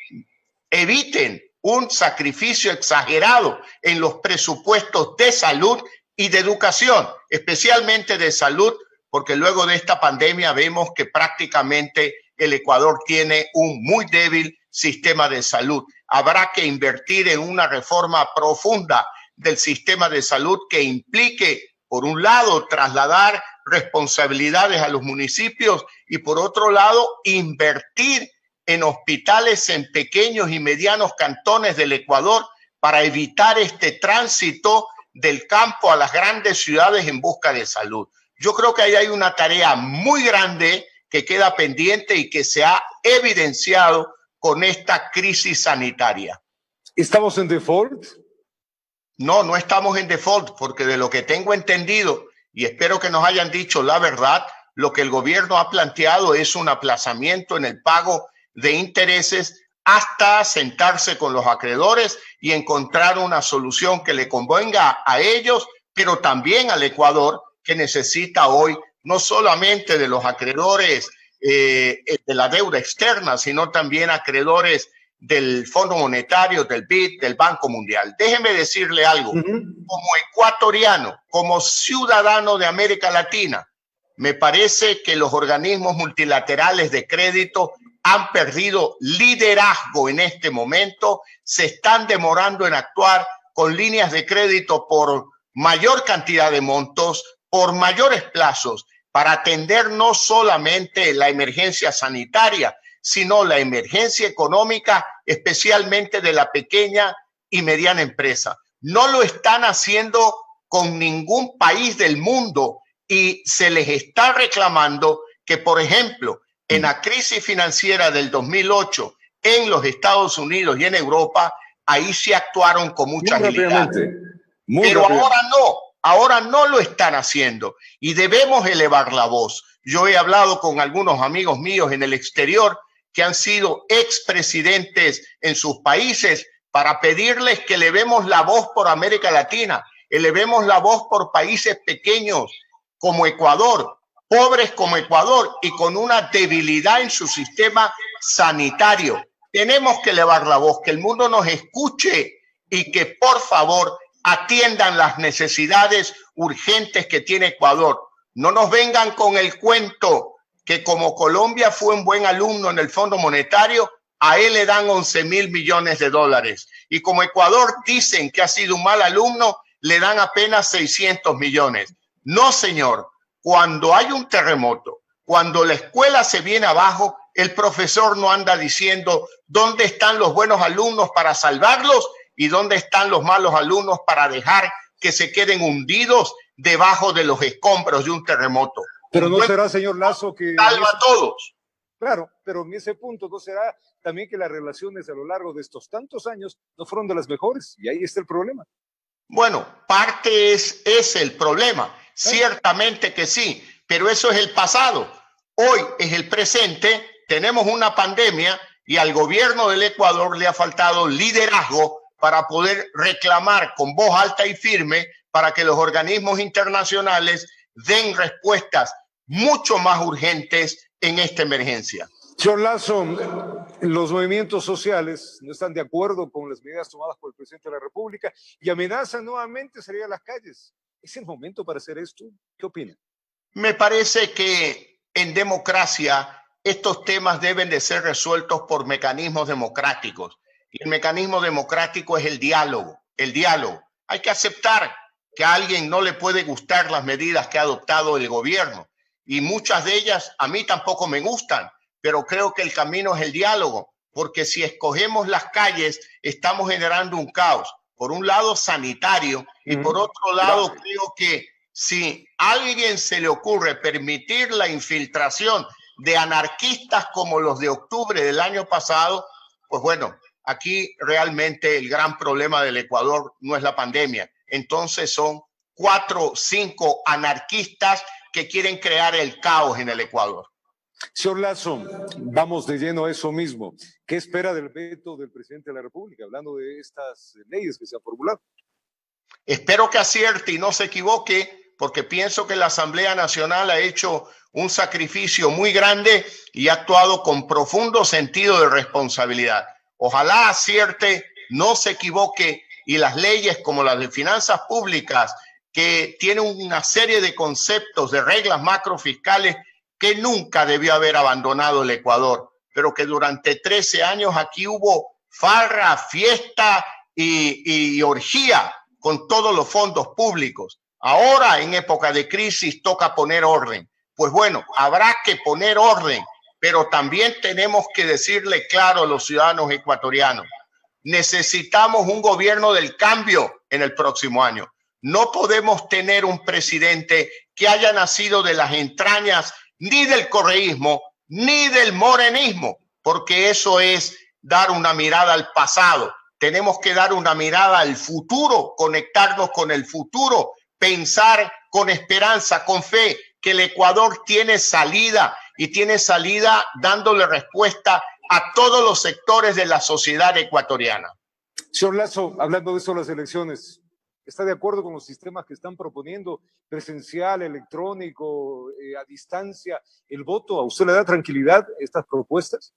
Speaker 2: eviten un sacrificio exagerado en los presupuestos de salud y de educación, especialmente de salud, porque luego de esta pandemia vemos que prácticamente el Ecuador tiene un muy débil sistema de salud. Habrá que invertir en una reforma profunda del sistema de salud que implique, por un lado, trasladar responsabilidades a los municipios y, por otro lado, invertir en hospitales en pequeños y medianos cantones del Ecuador para evitar este tránsito del campo a las grandes ciudades en busca de salud. Yo creo que ahí hay una tarea muy grande que queda pendiente y que se ha evidenciado con esta crisis sanitaria.
Speaker 1: ¿Estamos en default?
Speaker 2: No, no estamos en default, porque de lo que tengo entendido, y espero que nos hayan dicho la verdad, lo que el gobierno ha planteado es un aplazamiento en el pago de intereses hasta sentarse con los acreedores y encontrar una solución que le convenga a ellos, pero también al Ecuador, que necesita hoy no solamente de los acreedores de la deuda externa, sino también acreedores del Fondo Monetario, del BID, del Banco Mundial. Déjeme decirle algo, como ecuatoriano, como ciudadano de América Latina, me parece que los organismos multilaterales de crédito han perdido liderazgo en este momento, se están demorando en actuar con líneas de crédito por mayor cantidad de montos, por mayores plazos, para atender no solamente la emergencia sanitaria, sino la emergencia económica, especialmente de la pequeña y mediana empresa. No lo están haciendo con ningún país del mundo y se les está reclamando que, por ejemplo, en la crisis financiera del 2008 en los Estados Unidos y en Europa, ahí sí actuaron con mucha agilidad. Pero ahora no lo están haciendo y debemos elevar la voz. Yo he hablado con algunos amigos míos en el exterior que han sido expresidentes en sus países para pedirles que elevemos la voz por América Latina, elevemos la voz por países pequeños como Ecuador, pobres como Ecuador y con una debilidad en su sistema sanitario. Tenemos que elevar la voz, que el mundo nos escuche y que por favor atiendan las necesidades urgentes que tiene Ecuador. No nos vengan con el cuento que como Colombia fue un buen alumno en el Fondo Monetario, a él le dan 11.000 millones de dólares. Y como Ecuador dicen que ha sido un mal alumno, le dan apenas 600 millones. No, señor. Cuando hay un terremoto, cuando la escuela se viene abajo, el profesor no anda diciendo dónde están los buenos alumnos para salvarlos y dónde están los malos alumnos para dejar que se queden hundidos debajo de los escombros de un terremoto.
Speaker 1: Pero
Speaker 2: Un
Speaker 1: no
Speaker 2: buen
Speaker 1: será, señor Lazo, que...
Speaker 2: salva a todos.
Speaker 1: Claro, pero en ese punto no será también que las relaciones a lo largo de estos tantos años no fueron de las mejores, y ahí está el problema.
Speaker 2: Bueno, parte es el problema. Ciertamente que sí, pero eso es el pasado. Hoy es el presente, tenemos una pandemia y al gobierno del Ecuador le ha faltado liderazgo para poder reclamar con voz alta y firme para que los organismos internacionales den respuestas mucho más urgentes en esta emergencia.
Speaker 1: Señor Lazo, los movimientos sociales no están de acuerdo con las medidas tomadas por el presidente de la República y amenazan nuevamente salir a las calles. ¿Es el momento para hacer esto? ¿Qué opina?
Speaker 2: Me parece que en democracia estos temas deben de ser resueltos por mecanismos democráticos. Y el mecanismo democrático es el diálogo. El diálogo. Hay que aceptar que a alguien no le puede gustar las medidas que ha adoptado el gobierno. Y muchas de ellas a mí tampoco me gustan, pero creo que el camino es el diálogo, porque si escogemos las calles estamos generando un caos. Por un lado sanitario y por otro lado creo que si a alguien se le ocurre permitir la infiltración de anarquistas como los de octubre del año pasado, pues bueno, aquí realmente el gran problema del Ecuador no es la pandemia. Entonces son 4 o 5 anarquistas que quieren crear el caos en el Ecuador.
Speaker 1: Señor Lazo, vamos de lleno a eso mismo. ¿Qué espera del veto del presidente de la República, hablando de estas leyes que se han formulado?
Speaker 2: Espero que acierte y no se equivoque, porque pienso que la Asamblea Nacional ha hecho un sacrificio muy grande y ha actuado con profundo sentido de responsabilidad. Ojalá acierte, no se equivoque y las leyes como las de finanzas públicas, que tienen una serie de conceptos, de reglas macrofiscales que nunca debió haber abandonado el Ecuador, pero que durante 13 años aquí hubo farra, fiesta y orgía con todos los fondos públicos. Ahora, en época de crisis, toca poner orden. Pues bueno, habrá que poner orden, pero también tenemos que decirle claro a los ciudadanos ecuatorianos, necesitamos un gobierno del cambio en el próximo año. No podemos tener un presidente que haya nacido de las entrañas ni del correísmo, ni del morenismo, porque eso es dar una mirada al pasado. Tenemos que dar una mirada al futuro, conectarnos con el futuro, pensar con esperanza, con fe, que el Ecuador tiene salida y tiene salida dándole respuesta a todos los sectores de la sociedad ecuatoriana.
Speaker 1: Señor Lazo, hablando de eso, las elecciones, ¿está de acuerdo con los sistemas que están proponiendo, presencial, electrónico, a distancia, el voto? ¿A usted le da tranquilidad estas propuestas?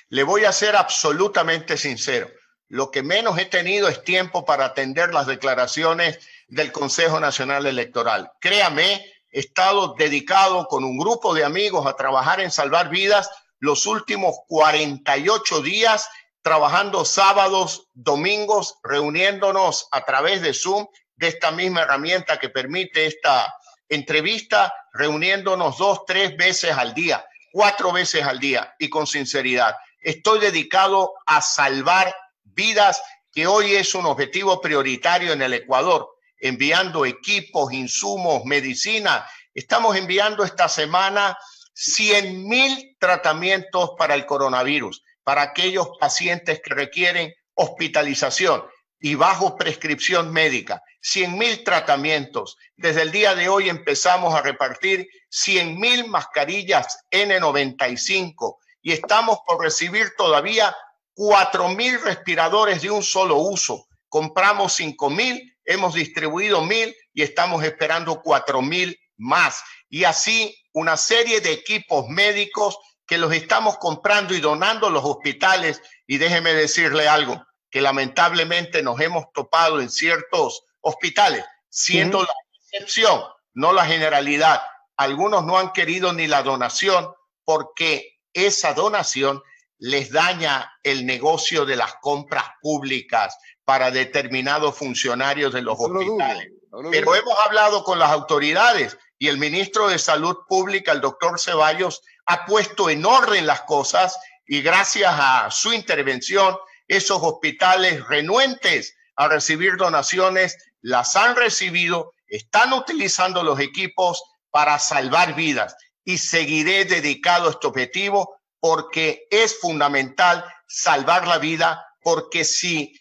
Speaker 2: Le voy a ser absolutamente sincero. Lo que menos he tenido es tiempo para atender las declaraciones del Consejo Nacional Electoral. Créame, he estado dedicado con un grupo de amigos a trabajar en salvar vidas los últimos 48 días, trabajando sábados, domingos, reuniéndonos a través de Zoom, de esta misma herramienta que permite esta entrevista, reuniéndonos 2, 3 veces al día, 4 veces al día y con sinceridad. Estoy dedicado a salvar vidas, que hoy es un objetivo prioritario en el Ecuador, enviando equipos, insumos, medicina. Estamos enviando esta semana 100,000 tratamientos para el coronavirus, para aquellos pacientes que requieren hospitalización y bajo prescripción médica. 100,000 tratamientos. Desde el día de hoy empezamos a repartir 100,000 mascarillas N95 y estamos por recibir todavía 4,000 respiradores de un solo uso. Compramos 5,000, hemos distribuido 1,000 y estamos esperando 4,000 más. Y así una serie de equipos médicos que los estamos comprando y donando a los hospitales. Y déjeme decirle algo, que lamentablemente nos hemos topado en ciertos hospitales, siendo la excepción, no la generalidad. Algunos no han querido ni la donación porque esa donación les daña el negocio de las compras públicas para determinados funcionarios de los hospitales. Pero hemos hablado con las autoridades y el ministro de Salud Pública, el doctor Ceballos, ha puesto en orden las cosas y gracias a su intervención, esos hospitales renuentes a recibir donaciones las han recibido, están utilizando los equipos para salvar vidas y seguiré dedicado a este objetivo porque es fundamental salvar la vida, porque si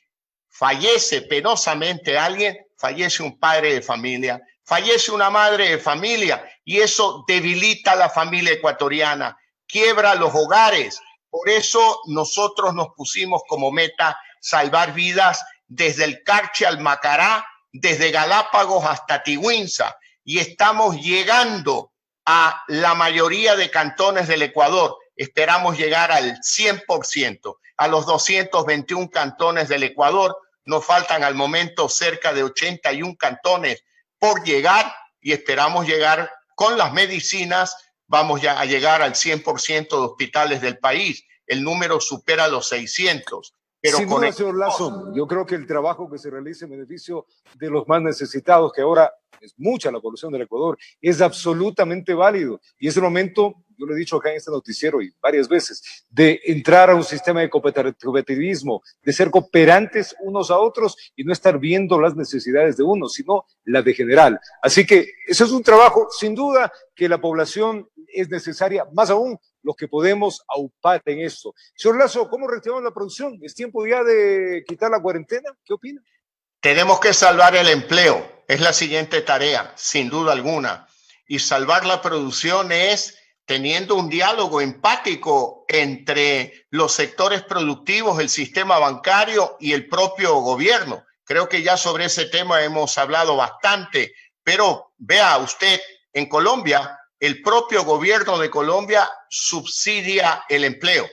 Speaker 2: fallece penosamente alguien, fallece un padre de familia, fallece una madre de familia y eso debilita a la familia ecuatoriana, quiebra los hogares. Por eso nosotros nos pusimos como meta salvar vidas desde el Carchi al Macará, desde Galápagos hasta Tigüinza, y estamos llegando a la mayoría de cantones del Ecuador. Esperamos llegar al 100%, a los 221 cantones del Ecuador. Nos faltan al momento cerca de 81 cantones por llegar y esperamos llegar con las medicinas. Vamos ya a llegar al 100% de hospitales del país. El número supera los 600. Pero
Speaker 1: sin duda, señor Lasso, yo creo que el trabajo que se realiza en beneficio de los más necesitados, que ahora es mucha la población del Ecuador, es absolutamente válido. Y es el momento, yo lo he dicho acá en este noticiero y varias veces, de entrar a un sistema de cooperativismo, de ser cooperantes unos a otros y no estar viendo las necesidades de uno, sino las de general. Así que eso es un trabajo, sin duda, que la población es necesaria, más aún los que podemos aupar en esto. Señor Lasso, ¿cómo reactivamos la producción? ¿Es tiempo ya de quitar la cuarentena? ¿Qué opina?
Speaker 2: Tenemos que salvar el empleo. Es la siguiente tarea, sin duda alguna. Y salvar la producción es teniendo un diálogo empático entre los sectores productivos, el sistema bancario y el propio gobierno. Creo que ya sobre ese tema hemos hablado bastante, pero vea usted, en Colombia, el propio gobierno de Colombia subsidia el empleo.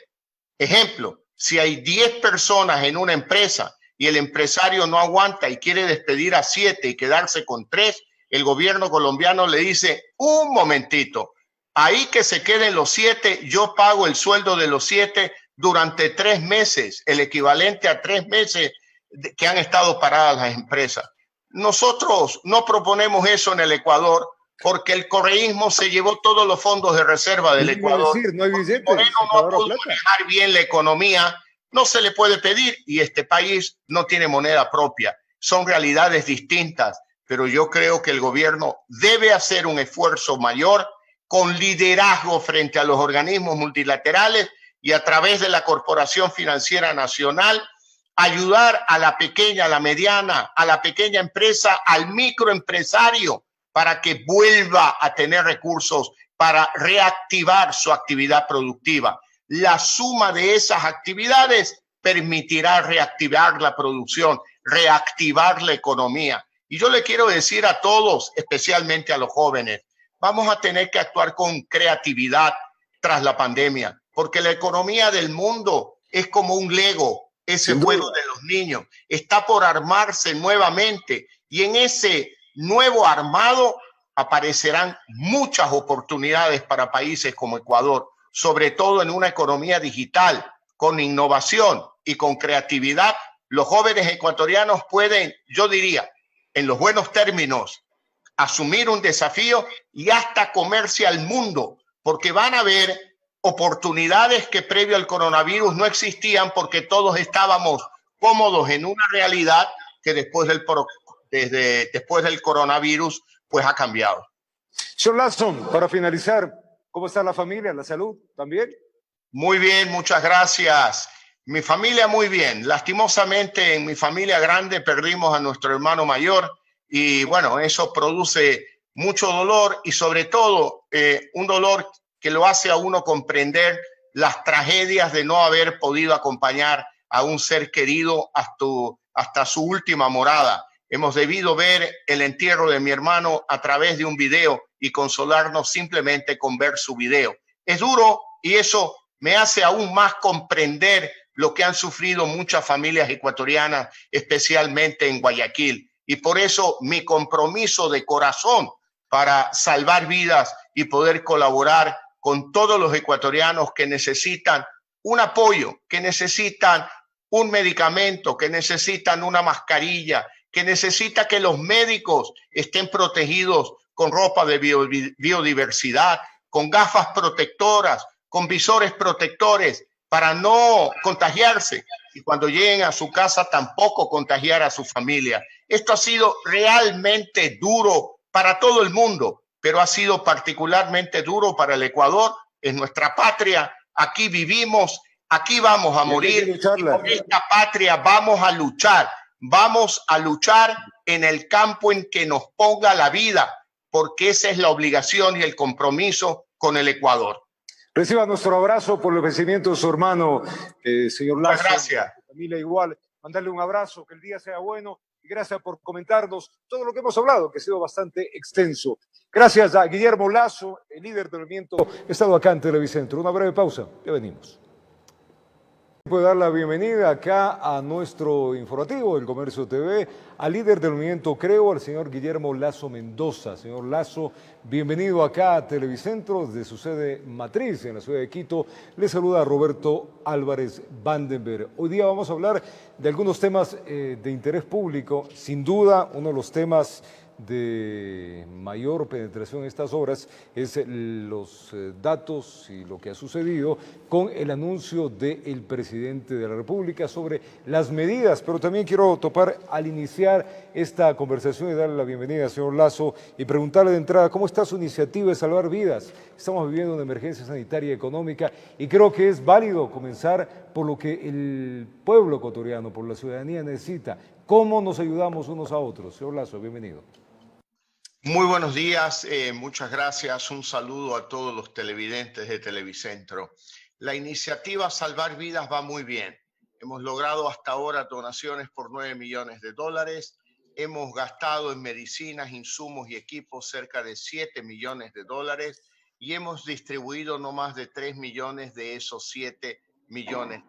Speaker 2: Ejemplo, si hay 10 personas en una empresa y el empresario no aguanta y quiere despedir a 7 y quedarse con 3, el gobierno colombiano le dice, un momentito, ahí que se queden los 7, yo pago el sueldo de los 7 durante 3 meses, el equivalente a 3 meses que han estado paradas las empresas. Nosotros no proponemos eso en el Ecuador, porque el correísmo se llevó todos los fondos de reserva del Ecuador.
Speaker 1: No hay billetes,
Speaker 2: Moreno no pudo manejar bien la economía, no se le puede pedir y este país no tiene moneda propia. Son realidades distintas, pero yo creo que el gobierno debe hacer un esfuerzo mayor con liderazgo frente a los organismos multilaterales y a través de la Corporación Financiera Nacional ayudar a la pequeña, a la mediana, a la pequeña empresa, al microempresario, para que vuelva a tener recursos para reactivar su actividad productiva. La suma de esas actividades permitirá reactivar la producción, reactivar la economía. Y yo le quiero decir a todos, especialmente a los jóvenes, vamos a tener que actuar con creatividad tras la pandemia, porque la economía del mundo es como un Lego, ese juego de los niños, está por armarse nuevamente y en ese nuevo armado aparecerán muchas oportunidades para países como Ecuador, sobre todo en una economía digital, con innovación y con creatividad. Los jóvenes ecuatorianos pueden, yo diría, en los buenos términos, asumir un desafío y hasta comerse al mundo, porque van a ver oportunidades que previo al coronavirus no existían porque todos estábamos cómodos en una realidad que después del coronavirus pues ha cambiado.
Speaker 1: Señor Lasso, para finalizar, ¿cómo está la familia, la salud también?
Speaker 2: Muy bien, muchas gracias. Mi familia muy bien. Lastimosamente en mi familia grande perdimos a nuestro hermano mayor y bueno, eso produce mucho dolor y sobre todo un dolor que lo hace a uno comprender las tragedias de no haber podido acompañar a un ser querido hasta su última morada. Hemos debido ver el entierro de mi hermano a través de un video y consolarnos simplemente con ver su video. Es duro y eso me hace aún más comprender lo que han sufrido muchas familias ecuatorianas, especialmente en Guayaquil. Y por eso mi compromiso de corazón para salvar vidas y poder colaborar con todos los ecuatorianos que necesitan un apoyo, que necesitan un medicamento, que necesitan una mascarilla, que necesita que los médicos estén protegidos con ropa de biodiversidad, con gafas protectoras, con visores protectores para no contagiarse y cuando lleguen a su casa tampoco contagiar a su familia. Esto ha sido realmente duro para todo el mundo, pero ha sido particularmente duro para el Ecuador. Es nuestra patria, aquí vivimos, aquí vamos a morir y por esta patria vamos a luchar en el campo en que nos ponga la vida, porque esa es la obligación y el compromiso con el Ecuador.
Speaker 1: Reciba nuestro abrazo por el vencimiento de su hermano, señor Lasso.
Speaker 2: Muchas gracias.
Speaker 1: Familia igual, mandarle un abrazo, que el día sea bueno y gracias por comentarnos todo lo que hemos hablado, que ha sido bastante extenso. Gracias a Guillermo Lasso, el líder del movimiento, he estado acá en Televicentro. Una breve pausa, ya venimos. Puedo dar la bienvenida acá a nuestro informativo del Comercio TV, al líder del movimiento Creo, al señor Guillermo Lasso Mendoza. Señor Lasso, bienvenido acá a Televicentro, desde su sede matriz en la ciudad de Quito. Le saluda Roberto Álvarez Vandenberg. Hoy día vamos a hablar de algunos temas de interés público. Sin duda, uno de los temas de mayor penetración en estas horas es los datos y lo que ha sucedido con el anuncio del presidente de la República sobre las medidas, pero también quiero topar al iniciar esta conversación y darle la bienvenida al señor Lasso y preguntarle de entrada cómo está su iniciativa de salvar vidas. Estamos viviendo una emergencia sanitaria y económica y creo que es válido comenzar por lo que el pueblo ecuatoriano, por la ciudadanía necesita. ¿Cómo nos ayudamos unos a otros? Señor Lasso, bienvenido.
Speaker 2: Muy buenos días, muchas gracias. Un saludo a todos los televidentes de Televicentro. La iniciativa Salvar Vidas va muy bien. Hemos logrado hasta ahora donaciones por $9 millones. Hemos gastado en medicinas, insumos y equipos cerca de $7 millones y hemos distribuido no más de 3 millones de esos $7 millones.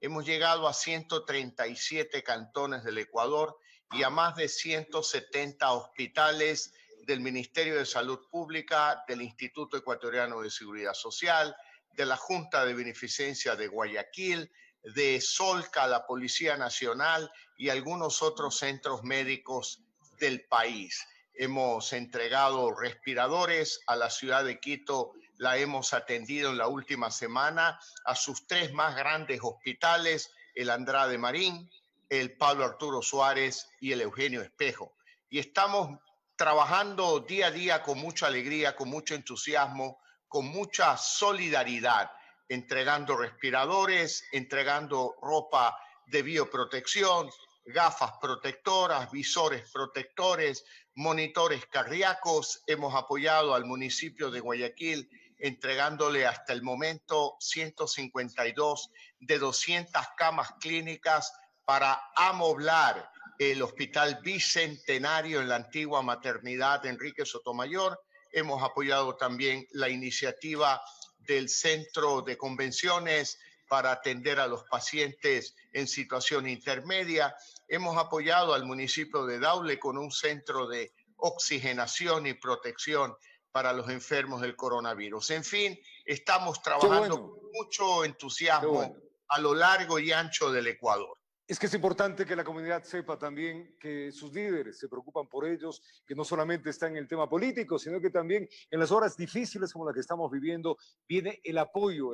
Speaker 2: Hemos llegado a 137 cantones del Ecuador y a más de 170 hospitales del Ministerio de Salud Pública, del Instituto Ecuatoriano de Seguridad Social, de la Junta de Beneficencia de Guayaquil, de Solca, la Policía Nacional y algunos otros centros médicos del país. Hemos entregado respiradores a la ciudad de Quito, la hemos atendido en la última semana a sus 3 más grandes hospitales, el Andrade Marín, el Pablo Arturo Suárez y el Eugenio Espejo. Y estamos trabajando día a día con mucha alegría, con mucho entusiasmo, con mucha solidaridad, entregando respiradores, entregando ropa de bioprotección, gafas protectoras, visores protectores, monitores cardíacos. Hemos apoyado al municipio de Guayaquil entregándole hasta el momento 152 de 200 camas clínicas para amoblar el Hospital Bicentenario en la antigua maternidad Enrique Sotomayor. Hemos apoyado también la iniciativa del Centro de Convenciones para atender a los pacientes en situación intermedia. Hemos apoyado al municipio de Daule con un centro de oxigenación y protección para los enfermos del coronavirus. En fin, estamos trabajando con mucho entusiasmo a lo largo y ancho del Ecuador.
Speaker 1: Es que es importante que la comunidad sepa también que sus líderes se preocupan por ellos, que no solamente está en el tema político, sino que también en las horas difíciles como la que estamos viviendo viene el apoyo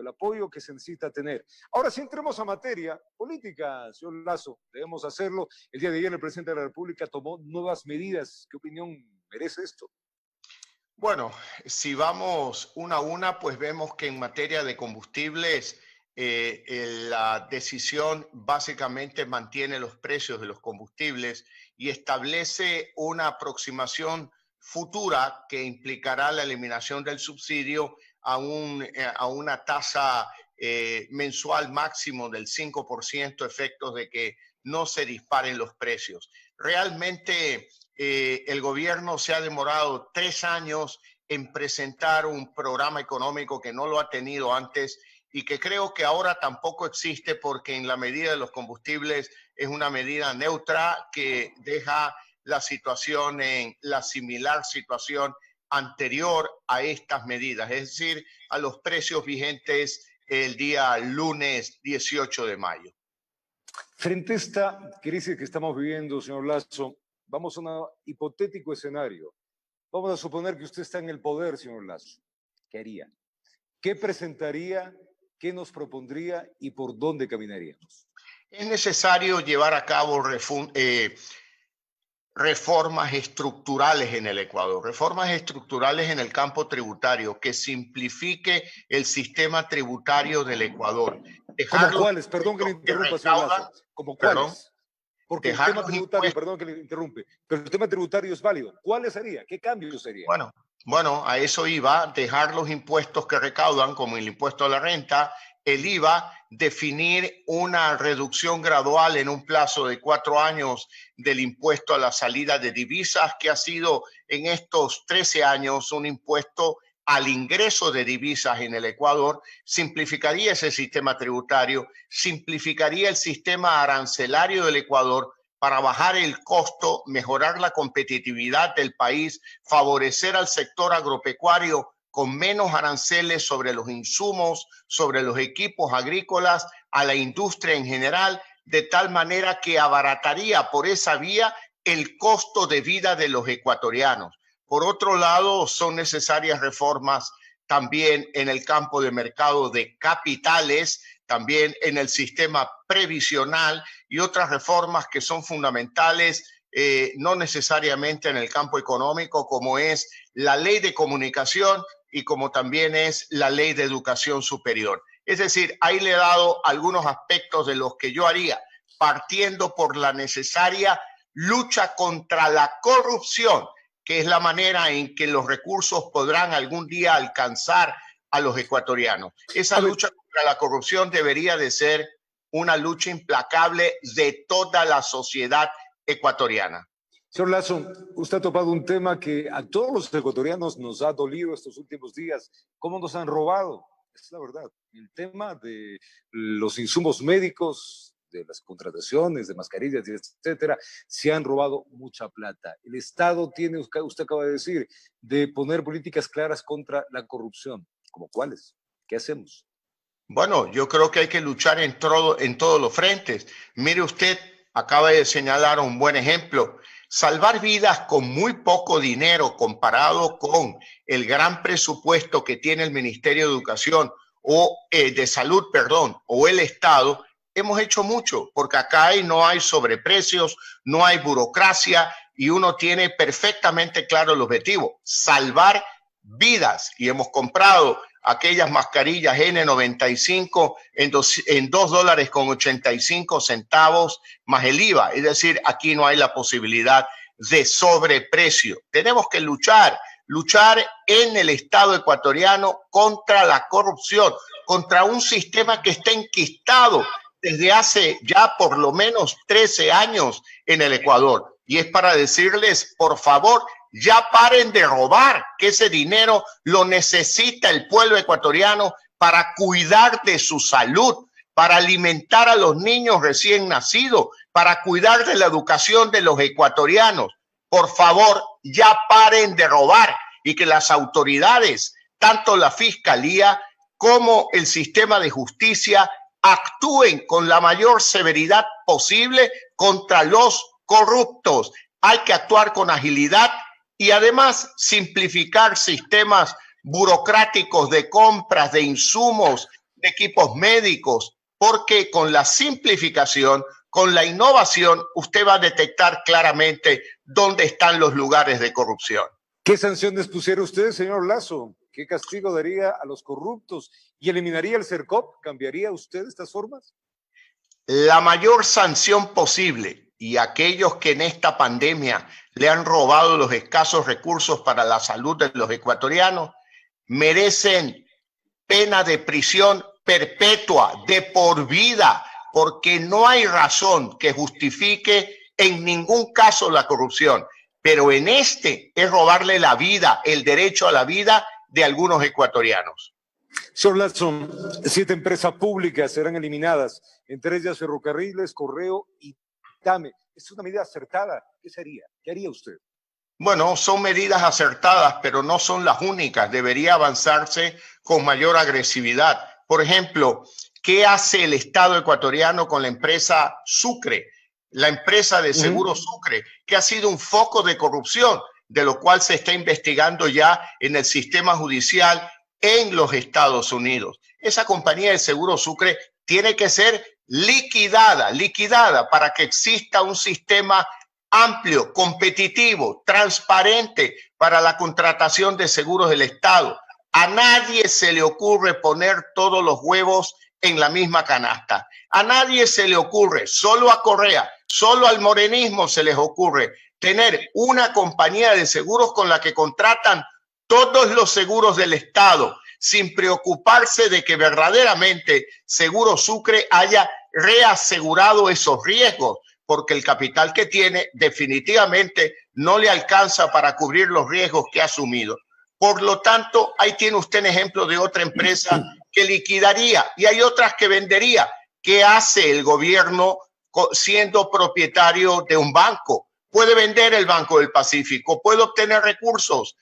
Speaker 1: que se necesita tener. Ahora, si entremos a materia política, señor Lasso, debemos hacerlo. El día de ayer el presidente de la República tomó nuevas medidas. ¿Qué opinión merece esto?
Speaker 2: Bueno, si vamos una a una, pues vemos que en materia de combustibles, la decisión básicamente mantiene los precios de los combustibles y establece una aproximación futura que implicará la eliminación del subsidio a una tasa mensual máximo del 5%, efectos de que no se disparen los precios. Realmente el gobierno se ha demorado 3 años en presentar un programa económico que no lo ha tenido antes y que creo que ahora tampoco existe porque en la medida de los combustibles es una medida neutra que deja la situación en la similar situación anterior a estas medidas, es decir, a los precios vigentes el día lunes 18 de mayo.
Speaker 1: Frente a esta crisis que estamos viviendo, señor Lasso, vamos a un hipotético escenario. Vamos a suponer que usted está en el poder, señor Lasso. ¿Qué haría? ¿Qué presentaría? ¿Qué nos propondría y por dónde caminaríamos?
Speaker 2: Es necesario llevar a cabo reformas estructurales en el Ecuador, reformas estructurales en el campo tributario, que simplifique el sistema tributario del Ecuador.
Speaker 1: ¿Cómo cuáles? Perdón que le interrumpa, señor Lazo. ¿Cómo cuáles? Porque el tema tributario, perdón que le interrumpe, pero el tema tributario es válido. ¿Cuáles sería? ¿Qué cambios sería?
Speaker 2: Bueno, a eso iba, dejar los impuestos que recaudan, como el impuesto a la renta, el IVA, definir una reducción gradual en un plazo de 4 años del impuesto a la salida de divisas, que ha sido en estos 13 años un impuesto al ingreso de divisas en el Ecuador, simplificaría ese sistema tributario, simplificaría el sistema arancelario del Ecuador para bajar el costo, mejorar la competitividad del país, favorecer al sector agropecuario con menos aranceles sobre los insumos, sobre los equipos agrícolas, a la industria en general, de tal manera que abarataría por esa vía el costo de vida de los ecuatorianos. Por otro lado, son necesarias reformas también en el campo de mercado de capitales, también en el sistema previsional y otras reformas que son fundamentales, no necesariamente en el campo económico, como es la ley de comunicación y como también es la ley de educación superior. Es decir, ahí le he dado algunos aspectos de los que yo haría, partiendo por la necesaria lucha contra la corrupción, que es la manera en que los recursos podrán algún día alcanzar a los ecuatorianos. Esa lucha contra la corrupción debería de ser una lucha implacable de toda la sociedad ecuatoriana.
Speaker 1: Señor Lazo, usted ha topado un tema que a todos los ecuatorianos nos ha dolido estos últimos días. ¿Cómo nos han robado? Es la verdad. El tema de los insumos médicos, de las contrataciones, de mascarillas, etcétera, se han robado mucha plata. El Estado tiene, usted acaba de decir, de poner políticas claras contra la corrupción. ¿Cómo cuáles? ¿Qué hacemos?
Speaker 2: Bueno, yo creo que hay que luchar en todos los frentes. Mire usted, acaba de señalar un buen ejemplo. Salvar vidas con muy poco dinero comparado con el gran presupuesto que tiene el Ministerio de Educación o de Salud, perdón, o el Estado, hemos hecho mucho, porque acá no hay sobreprecios, no hay burocracia y uno tiene perfectamente claro el objetivo, salvar vidas. Y hemos comprado aquellas mascarillas N95 en $2.85 más el IVA. Es decir, aquí no hay la posibilidad de sobreprecio. Tenemos que luchar en el Estado ecuatoriano contra la corrupción, contra un sistema que está enquistado desde hace ya por lo menos 13 años en el Ecuador. Y es para decirles, por favor, ya paren de robar, que ese dinero lo necesita el pueblo ecuatoriano para cuidar de su salud, para alimentar a los niños recién nacidos, para cuidar de la educación de los ecuatorianos. Por favor, ya paren de robar y que las autoridades, tanto la Fiscalía como el sistema de justicia, actúen con la mayor severidad posible contra los corruptos. Hay que actuar con agilidad y además simplificar sistemas burocráticos de compras de insumos, de equipos médicos, porque con la simplificación, con la innovación, usted va a detectar claramente dónde están los lugares de corrupción.
Speaker 1: ¿Qué sanciones pusiera usted, señor Lazo? ¿Qué castigo daría a los corruptos? ¿Y eliminaría el CERCOP? ¿Cambiaría usted estas formas?
Speaker 2: La mayor sanción posible, y aquellos que en esta pandemia le han robado los escasos recursos para la salud de los ecuatorianos, merecen pena de prisión perpetua, de por vida, porque no hay razón que justifique en ningún caso la corrupción. Pero en este es robarle la vida, el derecho a la vida de algunos ecuatorianos.
Speaker 1: Señor Lazo, 7 empresas públicas serán eliminadas, entre ellas Ferrocarriles, Correo y TAME. ¿Es una medida acertada? ¿Qué sería? ¿Qué haría usted?
Speaker 2: Bueno, son medidas acertadas, pero no son las únicas. Debería avanzarse con mayor agresividad. Por ejemplo, ¿qué hace el Estado ecuatoriano con la empresa Sucre? La empresa de Seguro Sucre, que ha sido un foco de corrupción, de lo cual se está investigando ya en el sistema judicial en los Estados Unidos. Esa compañía de Seguro Sucre tiene que ser liquidada para que exista un sistema amplio, competitivo, transparente para la contratación de seguros del Estado. A nadie se le ocurre poner todos los huevos en la misma canasta. A nadie se le ocurre, solo a Correa, solo al morenismo se les ocurre tener una compañía de seguros con la que contratan todos los seguros del Estado, sin preocuparse de que verdaderamente Seguro Sucre haya reasegurado esos riesgos, porque el capital que tiene definitivamente no le alcanza para cubrir los riesgos que ha asumido. Por lo tanto, ahí tiene usted un ejemplo de otra empresa que liquidaría y hay otras que vendería. ¿Qué hace el gobierno siendo propietario de un banco? Puede vender el Banco del Pacífico, puede obtener recursos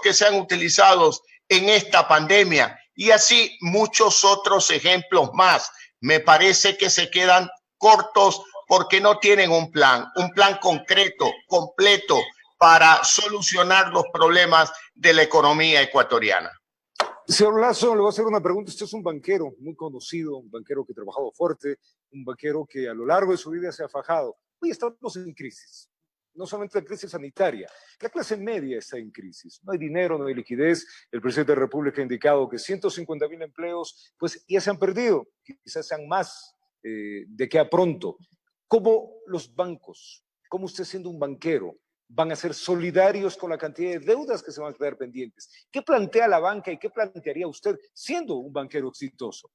Speaker 2: que sean utilizados en esta pandemia y así muchos otros ejemplos más. Me parece que se quedan cortos porque no tienen un plan concreto, completo para solucionar los problemas de la economía ecuatoriana.
Speaker 1: Señor Lasso, le voy a hacer una pregunta. Usted es un banquero muy conocido, un banquero que ha trabajado fuerte, un banquero que a lo largo de su vida se ha fajado. Hoy estamos en crisis, no solamente la crisis sanitaria, la clase media está en crisis. No hay dinero, no hay liquidez. El presidente de la República ha indicado que 150,000 empleos pues, ya se han perdido, quizás sean más de que a pronto. ¿Cómo los bancos, cómo usted siendo un banquero, van a ser solidarios con la cantidad de deudas que se van a quedar pendientes? ¿Qué plantea la banca y qué plantearía usted siendo un banquero exitoso?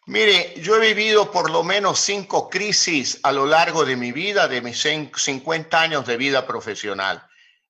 Speaker 2: Mire, yo he vivido por lo menos 5 crisis a lo largo de mi vida, de mis 50 años de vida profesional.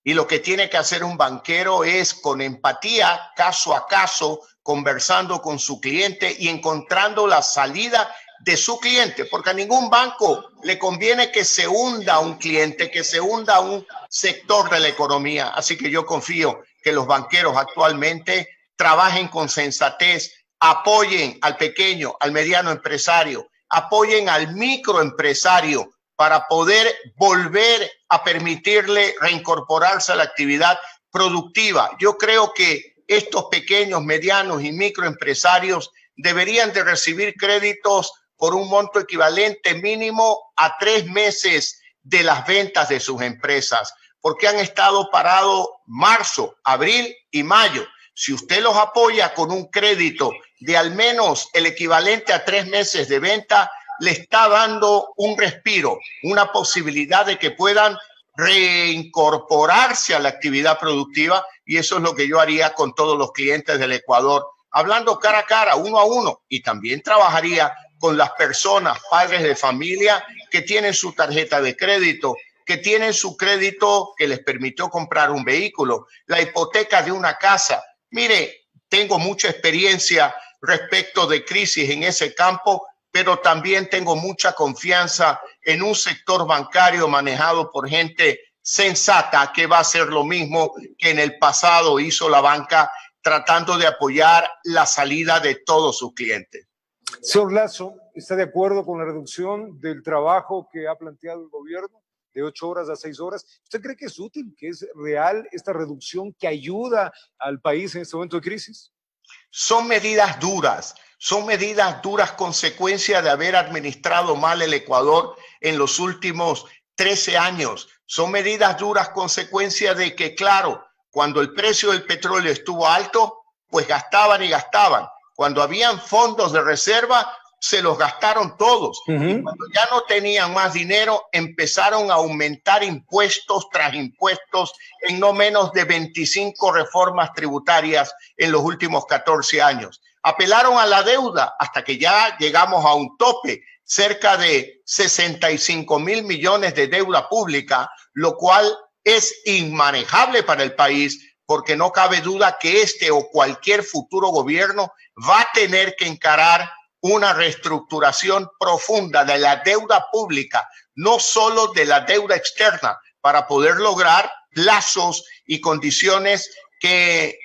Speaker 2: Y lo que tiene que hacer un banquero es con empatía, caso a caso, conversando con su cliente y encontrando la salida de su cliente, porque a ningún banco le conviene que se hunda un cliente, que se hunda un sector de la economía. Así que yo confío que los banqueros actualmente trabajen con sensatez, apoyen al pequeño, al mediano empresario, apoyen al microempresario para poder volver a permitirle reincorporarse a la actividad productiva. Yo creo que estos pequeños, medianos y microempresarios deberían de recibir créditos por un monto equivalente mínimo a 3 meses de las ventas de sus empresas, porque han estado parados marzo, abril y mayo. Si usted los apoya con un crédito de al menos el equivalente a 3 meses de venta, le está dando un respiro, una posibilidad de que puedan reincorporarse a la actividad productiva, y eso es lo que yo haría con todos los clientes del Ecuador, hablando cara a cara, uno a uno, y también trabajaría con las personas, padres de familia que tienen su tarjeta de crédito, que tienen su crédito que les permitió comprar un vehículo, la hipoteca de una casa. Mire, tengo mucha experiencia respecto de crisis en ese campo, pero también tengo mucha confianza en un sector bancario manejado por gente sensata que va a hacer lo mismo que en el pasado hizo la banca, tratando de apoyar la salida de todos sus clientes.
Speaker 1: Señor Lasso, ¿está de acuerdo con la reducción del trabajo que ha planteado el gobierno de 8 horas a 6 horas? ¿Usted cree que es útil, que es real esta reducción que ayuda al país en este momento de crisis?
Speaker 2: Son medidas duras consecuencia de haber administrado mal el Ecuador en los últimos 13 años. Son medidas duras consecuencia de que, claro, cuando el precio del petróleo estuvo alto, pues gastaban y gastaban. Cuando habían fondos de reserva, se los gastaron todos. Y cuando ya no tenían más dinero, empezaron a aumentar impuestos tras impuestos en no menos de 25 reformas tributarias en los últimos 14 años. Apelaron a la deuda hasta que ya llegamos a un tope, cerca de 65,000 millones de deuda pública, lo cual es inmanejable para el país, porque no cabe duda que este o cualquier futuro gobierno va a tener que encarar una reestructuración profunda de la deuda pública, no solo de la deuda externa, para poder lograr plazos y condiciones que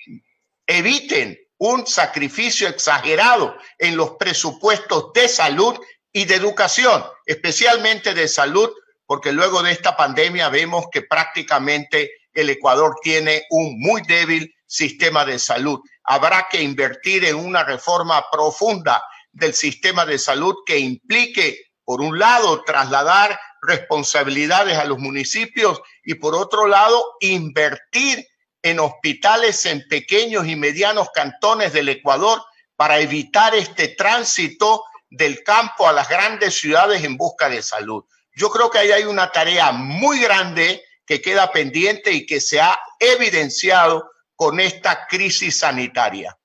Speaker 2: eviten un sacrificio exagerado en los presupuestos de salud y de educación, especialmente de salud, porque luego de esta pandemia vemos que prácticamente el Ecuador tiene un muy débil sistema de salud. Habrá que invertir en una reforma profunda del sistema de salud que implique, por un lado, trasladar responsabilidades a los municipios y por otro lado invertir en hospitales en pequeños y medianos cantones del Ecuador para evitar este tránsito del campo a las grandes ciudades en busca de salud. Yo creo que ahí hay una tarea muy grande que queda pendiente y que se ha evidenciado con esta crisis sanitaria.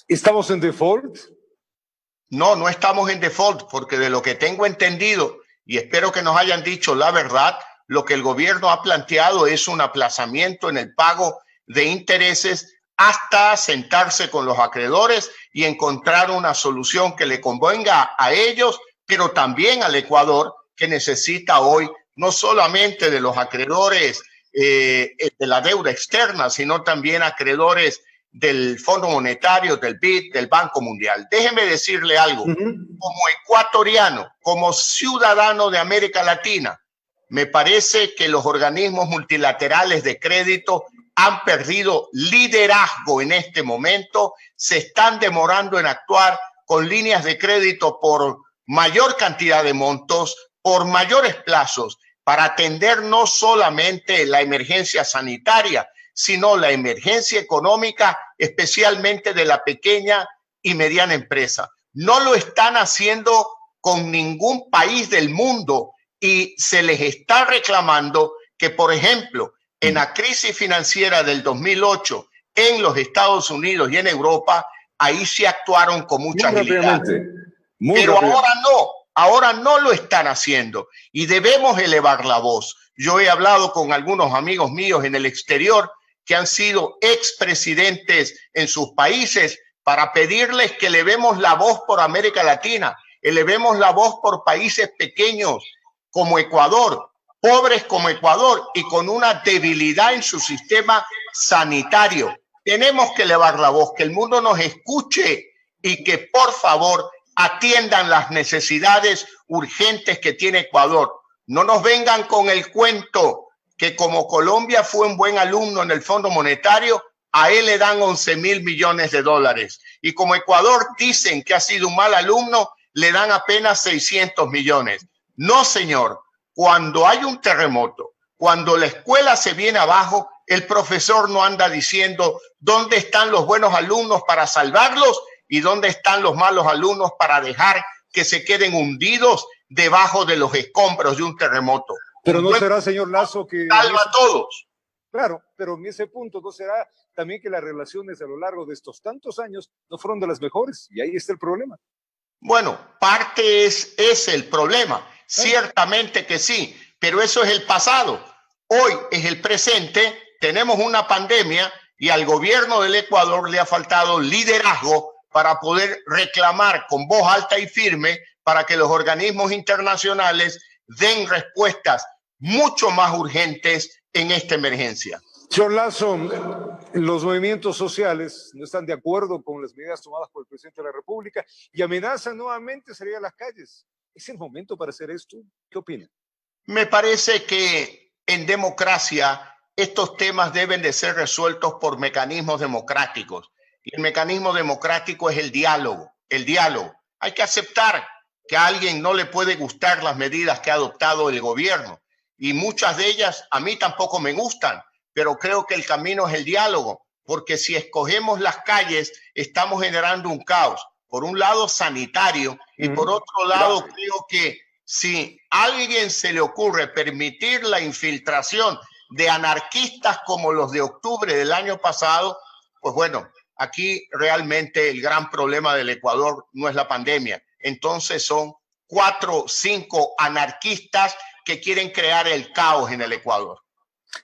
Speaker 1: ¿Estamos en default?
Speaker 2: No, no estamos en default, porque de lo que tengo entendido, y espero que nos hayan dicho la verdad, lo que el gobierno ha planteado es un aplazamiento en el pago de intereses hasta sentarse con los acreedores y encontrar una solución que le convenga a ellos, pero también al Ecuador, que necesita hoy no solamente de los acreedores de la deuda externa, sino también acreedores del Fondo Monetario, del BID, del Banco Mundial. Déjeme decirle algo. Como ecuatoriano, como ciudadano de América Latina, me parece que los organismos multilaterales de crédito han perdido liderazgo en este momento, se están demorando en actuar con líneas de crédito por mayor cantidad de montos, por mayores plazos, para atender no solamente la emergencia sanitaria, sino la emergencia económica, especialmente de la pequeña y mediana empresa. No lo están haciendo con ningún país del mundo y se les está reclamando que, por ejemplo, en la crisis financiera del 2008 en los Estados Unidos y en Europa, ahí sí actuaron con mucha agilidad. Pero ahora no lo están haciendo y debemos elevar la voz. Yo he hablado con algunos amigos míos en el exterior que han sido expresidentes en sus países para pedirles que elevemos la voz por América Latina, elevemos la voz por países pequeños como Ecuador, pobres como Ecuador y con una debilidad en su sistema sanitario. Tenemos que elevar la voz, que el mundo nos escuche y que por favor atiendan las necesidades urgentes que tiene Ecuador. No nos vengan con el cuento que como Colombia fue un buen alumno en el Fondo Monetario, a él le dan 11.000 millones de dólares. Y como Ecuador dicen que ha sido un mal alumno, le dan apenas 600 millones. No, señor. Cuando hay un terremoto, cuando la escuela se viene abajo, el profesor no anda diciendo dónde están los buenos alumnos para salvarlos y dónde están los malos alumnos para dejar que se queden hundidos debajo de los escombros de un terremoto.
Speaker 1: Pero no será, señor Lasso, que
Speaker 2: salva a todos.
Speaker 1: Claro, pero en ese punto no será también que las relaciones a lo largo de estos tantos años no fueron de las mejores y ahí está el problema.
Speaker 2: Bueno, parte es el problema. Ciertamente que sí, pero eso es el pasado. Hoy es el presente, tenemos una pandemia y al gobierno del Ecuador le ha faltado liderazgo para poder reclamar con voz alta y firme para que los organismos internacionales den respuestas mucho más urgentes en esta emergencia.
Speaker 1: Señor Lasso, los movimientos sociales no están de acuerdo con las medidas tomadas por el presidente de la República y amenazan nuevamente salir a las calles. ¿Es el momento para hacer esto? ¿Qué opina?
Speaker 2: Me parece que en democracia estos temas deben de ser resueltos por mecanismos democráticos. Y el mecanismo democrático es el diálogo. El diálogo. Hay que aceptar que a alguien no le puede gustar las medidas que ha adoptado el gobierno. Y muchas de ellas a mí tampoco me gustan, pero creo que el camino es el diálogo. Porque si escogemos las calles, estamos generando un caos. Por un lado sanitario y por otro lado creo que si a alguien se le ocurre permitir la infiltración de anarquistas como los de octubre del año pasado, pues bueno, aquí realmente el gran problema del Ecuador no es la pandemia. Entonces son 4 o 5 anarquistas que quieren crear el caos en el Ecuador.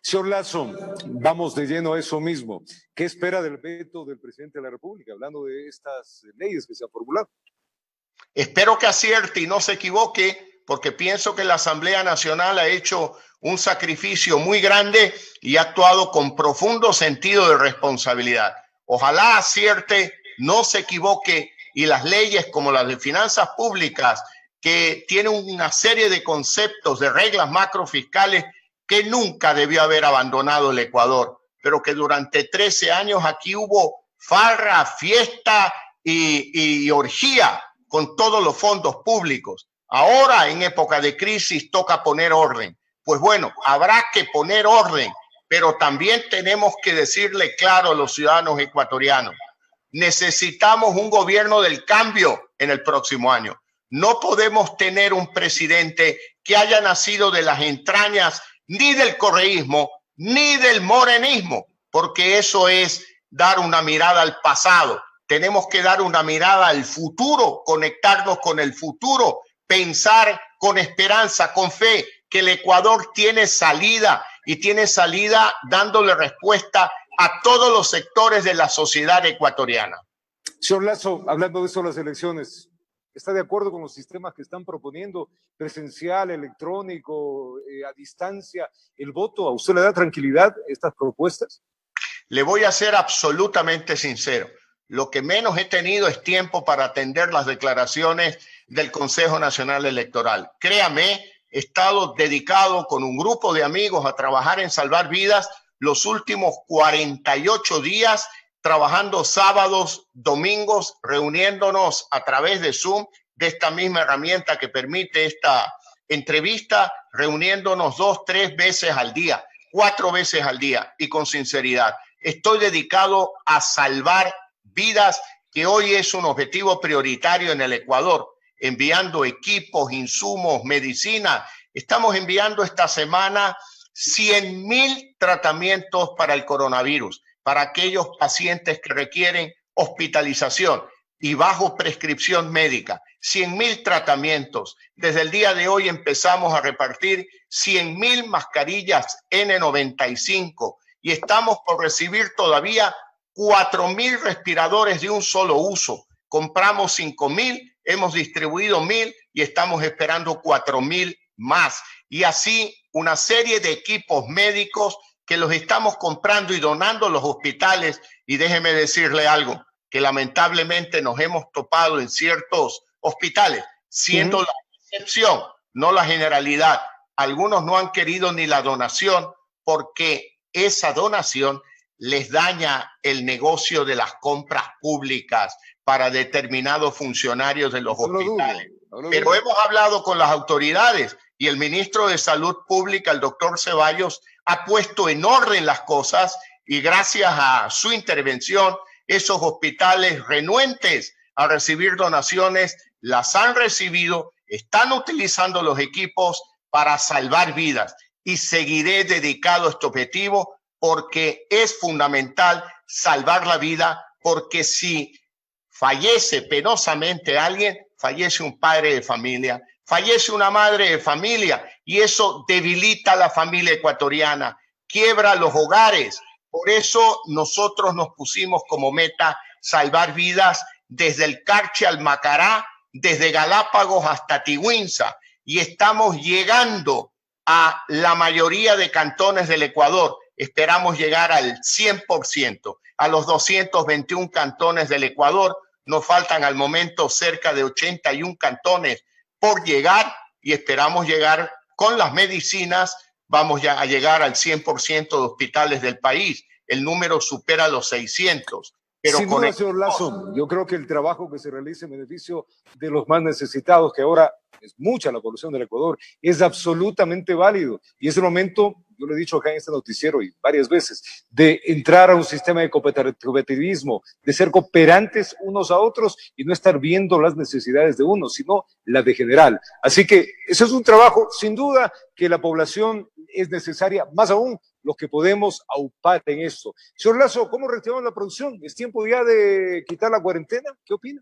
Speaker 1: Señor Lasso, vamos de lleno a eso mismo. ¿Qué espera del veto del presidente de la República, hablando de estas leyes que se han formulado?
Speaker 2: Espero que acierte y no se equivoque, porque pienso que la Asamblea Nacional ha hecho un sacrificio muy grande y ha actuado con profundo sentido de responsabilidad. Ojalá acierte, no se equivoque y las leyes como las de finanzas públicas, que tienen una serie de conceptos, de reglas macrofiscales que nunca debió haber abandonado el Ecuador, pero que durante 13 años aquí hubo farra, fiesta y orgía con todos los fondos públicos. Ahora, en época de crisis, toca poner orden. Pues bueno, habrá que poner orden, pero también tenemos que decirle claro a los ciudadanos ecuatorianos: necesitamos un gobierno del cambio en el próximo año. No podemos tener un presidente que haya nacido de las entrañas ni del correísmo ni del morenismo, porque eso es dar una mirada al pasado. Tenemos que dar una mirada al futuro, conectarnos con el futuro, pensar con esperanza, con fe, que el Ecuador tiene salida y tiene salida dándole respuesta a todos los sectores de la sociedad ecuatoriana.
Speaker 1: Señor Lasso, hablando de eso, las elecciones, ¿está de acuerdo con los sistemas que están proponiendo? Presencial, electrónico, a distancia, el voto. ¿A usted le da tranquilidad estas propuestas?
Speaker 2: Le voy a ser absolutamente sincero. Lo que menos he tenido es tiempo para atender las declaraciones del Consejo Nacional Electoral. Créame, he estado dedicado con un grupo de amigos a trabajar en salvar vidas los últimos 48 días, trabajando sábados, domingos, reuniéndonos a través de Zoom, de esta misma herramienta que permite esta entrevista, reuniéndonos 2, 3 veces al día, 4 veces al día, y con sinceridad. Estoy dedicado a salvar vidas, que hoy es un objetivo prioritario en el Ecuador, enviando equipos, insumos, medicina. Estamos enviando esta semana 100,000 tratamientos para el coronavirus, para aquellos pacientes que requieren hospitalización y bajo prescripción médica. 100,000 tratamientos. Desde el día de hoy empezamos a repartir 100,000 mascarillas N95 y estamos por recibir todavía 4,000 respiradores de un solo uso. Compramos 5,000, hemos distribuido 1,000 y estamos esperando 4,000 más. Y así una serie de equipos médicos que los estamos comprando y donando a los hospitales. Y déjeme decirle algo, que lamentablemente nos hemos topado en ciertos hospitales, siendo la excepción, no la generalidad. Algunos no han querido ni la donación porque esa donación les daña el negocio de las compras públicas para determinados funcionarios de los hospitales. Pero hemos hablado con las autoridades y el ministro de Salud Pública, el doctor Ceballos, ha puesto en orden las cosas y gracias a su intervención, esos hospitales renuentes a recibir donaciones las han recibido, están utilizando los equipos para salvar vidas y seguiré dedicado a este objetivo porque es fundamental salvar la vida, porque si fallece penosamente alguien, fallece un padre de familia, fallece una madre de familia y eso debilita a la familia ecuatoriana, quiebra los hogares. Por eso nosotros nos pusimos como meta salvar vidas desde el Carchi al Macará, desde Galápagos hasta Tigüinza, y estamos llegando a la mayoría de cantones del Ecuador. Esperamos llegar al 100%, a los 221 cantones del Ecuador. Nos faltan al momento cerca de 81 cantones por llegar y esperamos llegar con las medicinas. Vamos ya a llegar al 100% de hospitales del país. El número supera los 600. Pero
Speaker 1: sin duda, señor Lasso, yo creo que el trabajo que se realiza en beneficio de los más necesitados, que ahora es mucha la población del Ecuador, es absolutamente válido. Y es el momento, yo lo he dicho acá en este noticiero y varias veces, de entrar a un sistema de cooperativismo, de ser cooperantes unos a otros y no estar viendo las necesidades de uno, sino las de general. Así que ese es un trabajo, sin duda, que la población es necesaria, más aún los que podemos aupar en esto. Señor Lasso, ¿cómo reactivamos la producción? ¿Es tiempo ya de quitar la cuarentena? ¿Qué opina?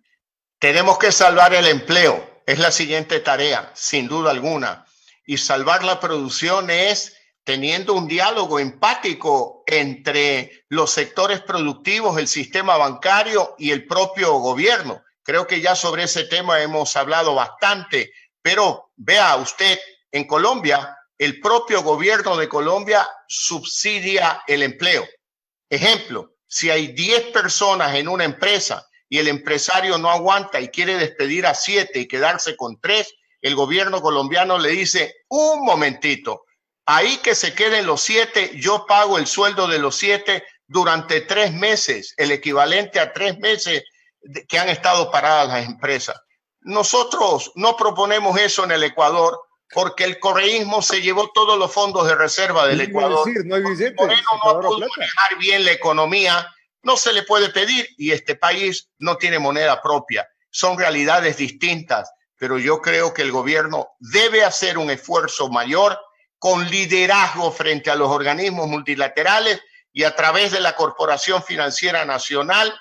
Speaker 2: Tenemos que salvar el empleo. Es la siguiente tarea, sin duda alguna. Y salvar la producción es teniendo un diálogo empático entre los sectores productivos, el sistema bancario y el propio gobierno. Creo que ya sobre ese tema hemos hablado bastante, pero vea usted, en Colombia, el propio gobierno de Colombia subsidia el empleo. Ejemplo, si hay 10 personas en una empresa y el empresario no aguanta y quiere despedir a 7 y quedarse con 3, el gobierno colombiano le dice, un momentito, ahí que se queden los 7, yo pago el sueldo de los 7 durante 3 meses, el equivalente a 3 meses que han estado paradas las empresas. Nosotros no proponemos eso en el Ecuador porque el correísmo se llevó todos los fondos de reserva del Ecuador.
Speaker 1: Decir, no hay billetes,
Speaker 2: Moreno no ha podido manejar bien la economía, no se le puede pedir y este país no tiene moneda propia. Son realidades distintas, pero yo creo que el gobierno debe hacer un esfuerzo mayor con liderazgo frente a los organismos multilaterales y a través de la Corporación Financiera Nacional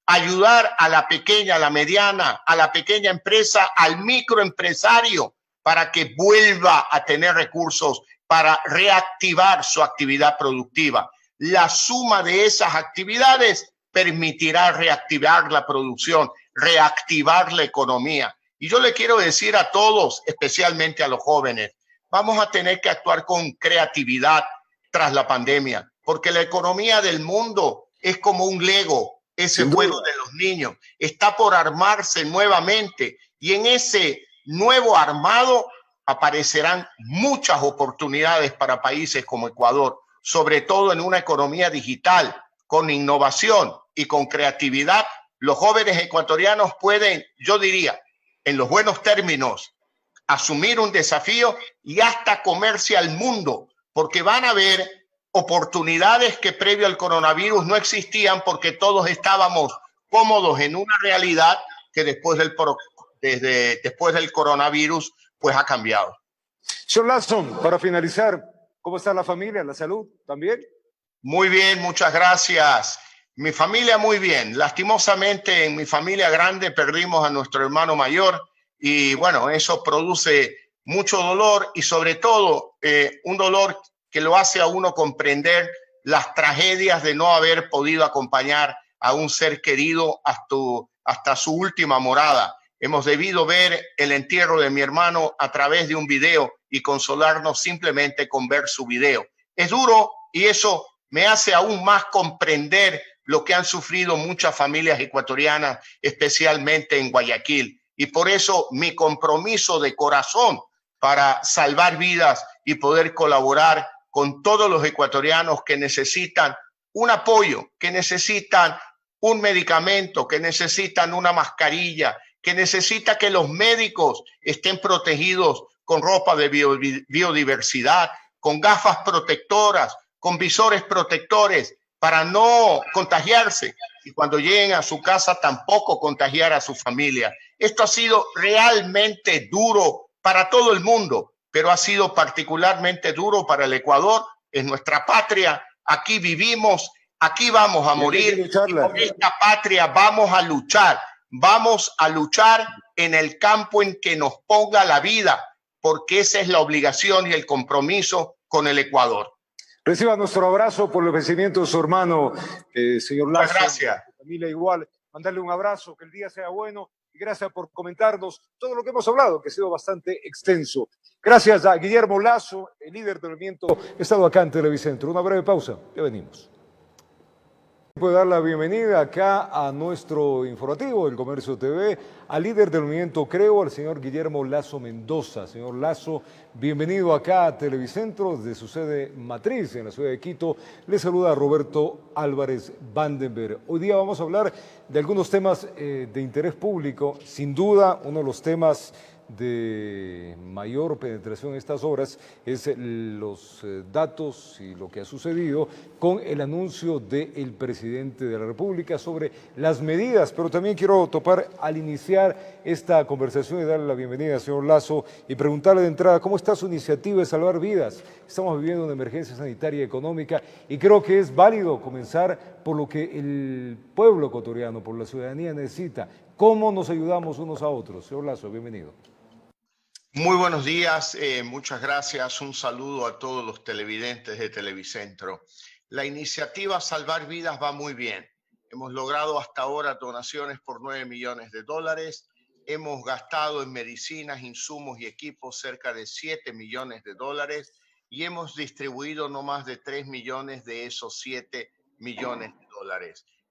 Speaker 2: ayudar a la pequeña, a la mediana, a la pequeña empresa, al microempresario para que vuelva a tener recursos para reactivar su actividad productiva. La suma de esas actividades permitirá reactivar la producción, reactivar la economía. Y yo le quiero decir a todos, especialmente a los jóvenes, vamos a tener que actuar con creatividad tras la pandemia, porque la economía del mundo es como un Lego, ese juego de los niños, está por armarse nuevamente y en ese nuevo armado aparecerán muchas oportunidades para países como Ecuador, sobre todo en una economía digital, con innovación y con creatividad. Los jóvenes ecuatorianos pueden, yo diría, en los buenos términos, asumir un desafío y hasta comerse al mundo, porque van a ver oportunidades que previo al coronavirus no existían porque todos estábamos cómodos en una realidad que después del coronavirus pues ha cambiado.
Speaker 1: Señor Lasso, para finalizar, ¿cómo está la familia, la salud también?
Speaker 2: Muy bien, muchas gracias. Mi familia muy bien. Lastimosamente en mi familia grande perdimos a nuestro hermano mayor y bueno, eso produce mucho dolor y sobre todo un dolor que lo hace a uno comprender las tragedias de no haber podido acompañar a un ser querido hasta su última morada. Hemos debido ver el entierro de mi hermano a través de un video y consolarnos simplemente con ver su video. Es duro y eso me hace aún más comprender lo que han sufrido muchas familias ecuatorianas, especialmente en Guayaquil. Y por eso mi compromiso de corazón para salvar vidas y poder colaborar con todos los ecuatorianos que necesitan un apoyo, que necesitan un medicamento, que necesitan una mascarilla, que necesita que los médicos estén protegidos con ropa de biodiversidad, con gafas protectoras, con visores protectores para no contagiarse y cuando lleguen a su casa tampoco contagiar a su familia. Esto ha sido realmente duro para todo el mundo, pero ha sido particularmente duro para el Ecuador. Es nuestra patria, aquí vivimos, aquí vamos a morir y con esta patria vamos a luchar en el campo en que nos ponga la vida, porque esa es la obligación y el compromiso con el Ecuador.
Speaker 1: Reciba nuestro abrazo por el ofrecimiento de su hermano, señor Lasso.
Speaker 2: Muchas gracias.
Speaker 1: Familia igual, mandarle un abrazo, que el día sea bueno y gracias por comentarnos todo lo que hemos hablado, que ha sido bastante extenso. Gracias a Guillermo Lasso, el líder del movimiento, he estado acá en Televicentro. Una breve pausa, ya venimos. Puedo dar la bienvenida acá a nuestro informativo del Comercio TV, al líder del movimiento Creo, al señor Guillermo Lasso Mendoza. Señor Lasso, bienvenido acá a Televicentro, desde su sede matriz en la ciudad de Quito. Le saluda Roberto Álvarez Vandenberg. Hoy día vamos a hablar de algunos temas de interés público. Sin duda, uno de los temas de mayor penetración en estas horas es los datos y lo que ha sucedido con el anuncio del presidente de la República sobre las medidas, pero también quiero topar al iniciar esta conversación y darle la bienvenida al señor Lasso y preguntarle de entrada cómo está su iniciativa de salvar vidas. Estamos viviendo una emergencia sanitaria y económica y creo que es válido comenzar por lo que el pueblo ecuatoriano, por la ciudadanía necesita. ¿Cómo nos ayudamos unos a otros? Señor Lasso, bienvenido.
Speaker 2: Muy buenos días, muchas gracias. Un saludo a todos los televidentes de Televicentro. La iniciativa Salvar Vidas va muy bien. Hemos logrado hasta ahora donaciones por $9 millones. Hemos gastado en medicinas, insumos y equipos cerca de $7 millones y hemos distribuido no más de 3 millones de esos $7 millones.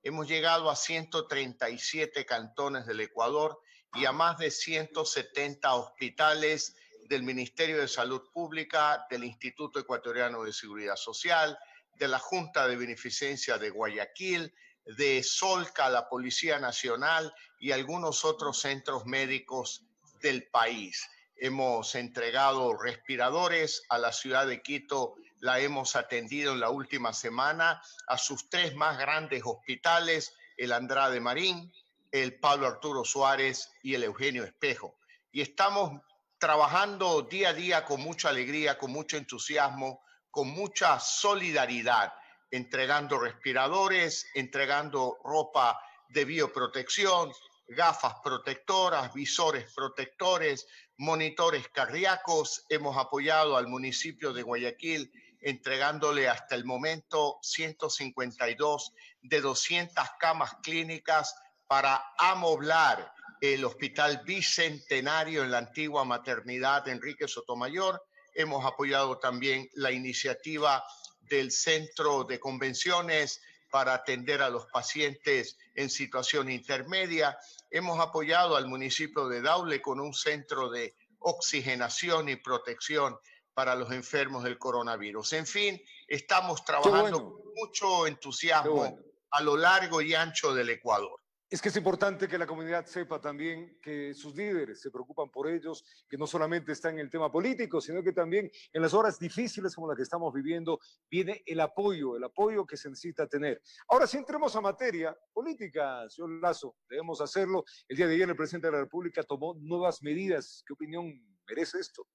Speaker 2: Hemos llegado a 137 cantones del Ecuador y a más de 170 hospitales del Ministerio de Salud Pública, del Instituto Ecuatoriano de Seguridad Social, de la Junta de Beneficencia de Guayaquil, de Solca, la Policía Nacional y algunos otros centros médicos del país. Hemos entregado respiradores a la ciudad de Quito, la hemos atendido en la última semana a sus 3 más grandes hospitales, el Andrade Marín, el Pablo Arturo Suárez y el Eugenio Espejo. Y estamos trabajando día a día con mucha alegría, con mucho entusiasmo, con mucha solidaridad, entregando respiradores, entregando ropa de bioprotección, gafas protectoras, visores protectores, monitores cardíacos. Hemos apoyado al municipio de Guayaquil entregándole hasta el momento 152 de 200 camas clínicas para amoblar el Hospital Bicentenario en la antigua maternidad Enrique Sotomayor. Hemos apoyado también la iniciativa del Centro de Convenciones para atender a los pacientes en situación intermedia. Hemos apoyado al municipio de Daule con un centro de oxigenación y protección para los enfermos del coronavirus. En fin, estamos trabajando con mucho entusiasmo a lo largo y ancho del Ecuador.
Speaker 1: Es que es importante que la comunidad sepa también que sus líderes se preocupan por ellos, que no solamente está en el tema político, sino que también en las horas difíciles como la que estamos viviendo viene el apoyo que se necesita tener. Ahora sí entremos a materia política, señor Lasso, debemos hacerlo. El día de ayer el presidente de la República tomó nuevas medidas. ¿Qué opinión merece esto?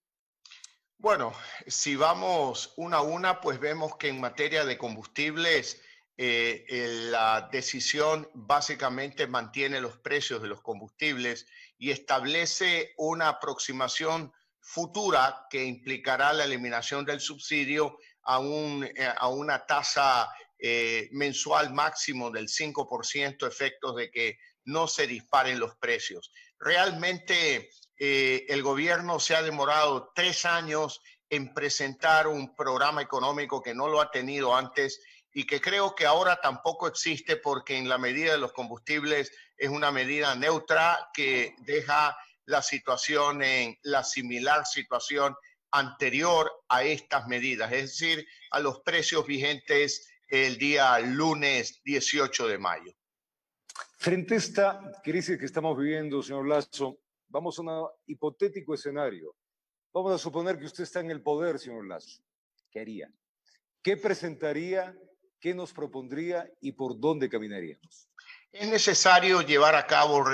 Speaker 2: Bueno, si vamos una a una, pues vemos que en materia de combustibles, la decisión básicamente mantiene los precios de los combustibles y establece una aproximación futura que implicará la eliminación del subsidio a una tasa mensual máximo del 5%, efectos de que no se disparen los precios. Realmente el gobierno se ha demorado 3 años en presentar un programa económico que no lo ha tenido antes y que creo que ahora tampoco existe, porque en la medida de los combustibles es una medida neutra que deja la situación en la similar situación anterior a estas medidas, es decir, a los precios vigentes el día lunes 18 de mayo.
Speaker 1: Frente a esta crisis que estamos viviendo, señor Lasso, vamos a un hipotético escenario. Vamos a suponer que usted está en el poder, señor Lasso. ¿Qué haría? ¿Qué presentaría? ¿Qué nos propondría y por dónde caminaríamos?
Speaker 2: Es necesario llevar a cabo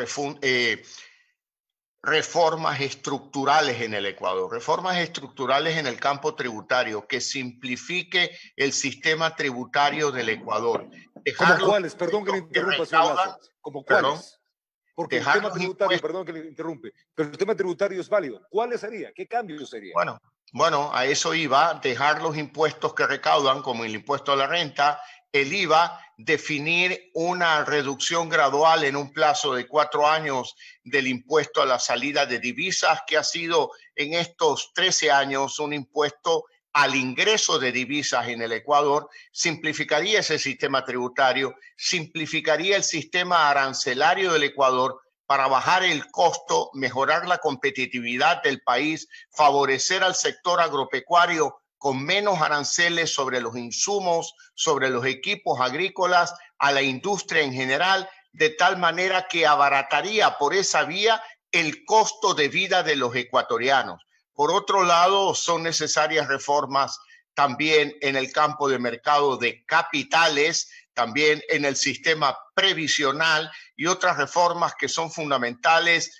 Speaker 2: reformas estructurales en el Ecuador, reformas estructurales en el campo tributario que simplifique el sistema tributario del Ecuador.
Speaker 1: ¿Cómo cuáles? Perdón que le interrumpa, señor Lasso. ¿Cómo cuáles? Porque el tema tributario, perdón que le interrumpe, pero el tema tributario es válido. ¿Cuáles sería? ¿Qué cambios serían?
Speaker 2: Bueno, a eso iba, dejar los impuestos que recaudan, como el impuesto a la renta, el IVA, definir una reducción gradual en un plazo de 4 años del impuesto a la salida de divisas, que ha sido en estos 13 años un impuesto al ingreso de divisas en el Ecuador. Simplificaría ese sistema tributario, simplificaría el sistema arancelario del Ecuador para bajar el costo, mejorar la competitividad del país, favorecer al sector agropecuario con menos aranceles sobre los insumos, sobre los equipos agrícolas, a la industria en general, de tal manera que abarataría por esa vía el costo de vida de los ecuatorianos. Por otro lado, son necesarias reformas también en el campo de mercado de capitales, también en el sistema previsional y otras reformas que son fundamentales,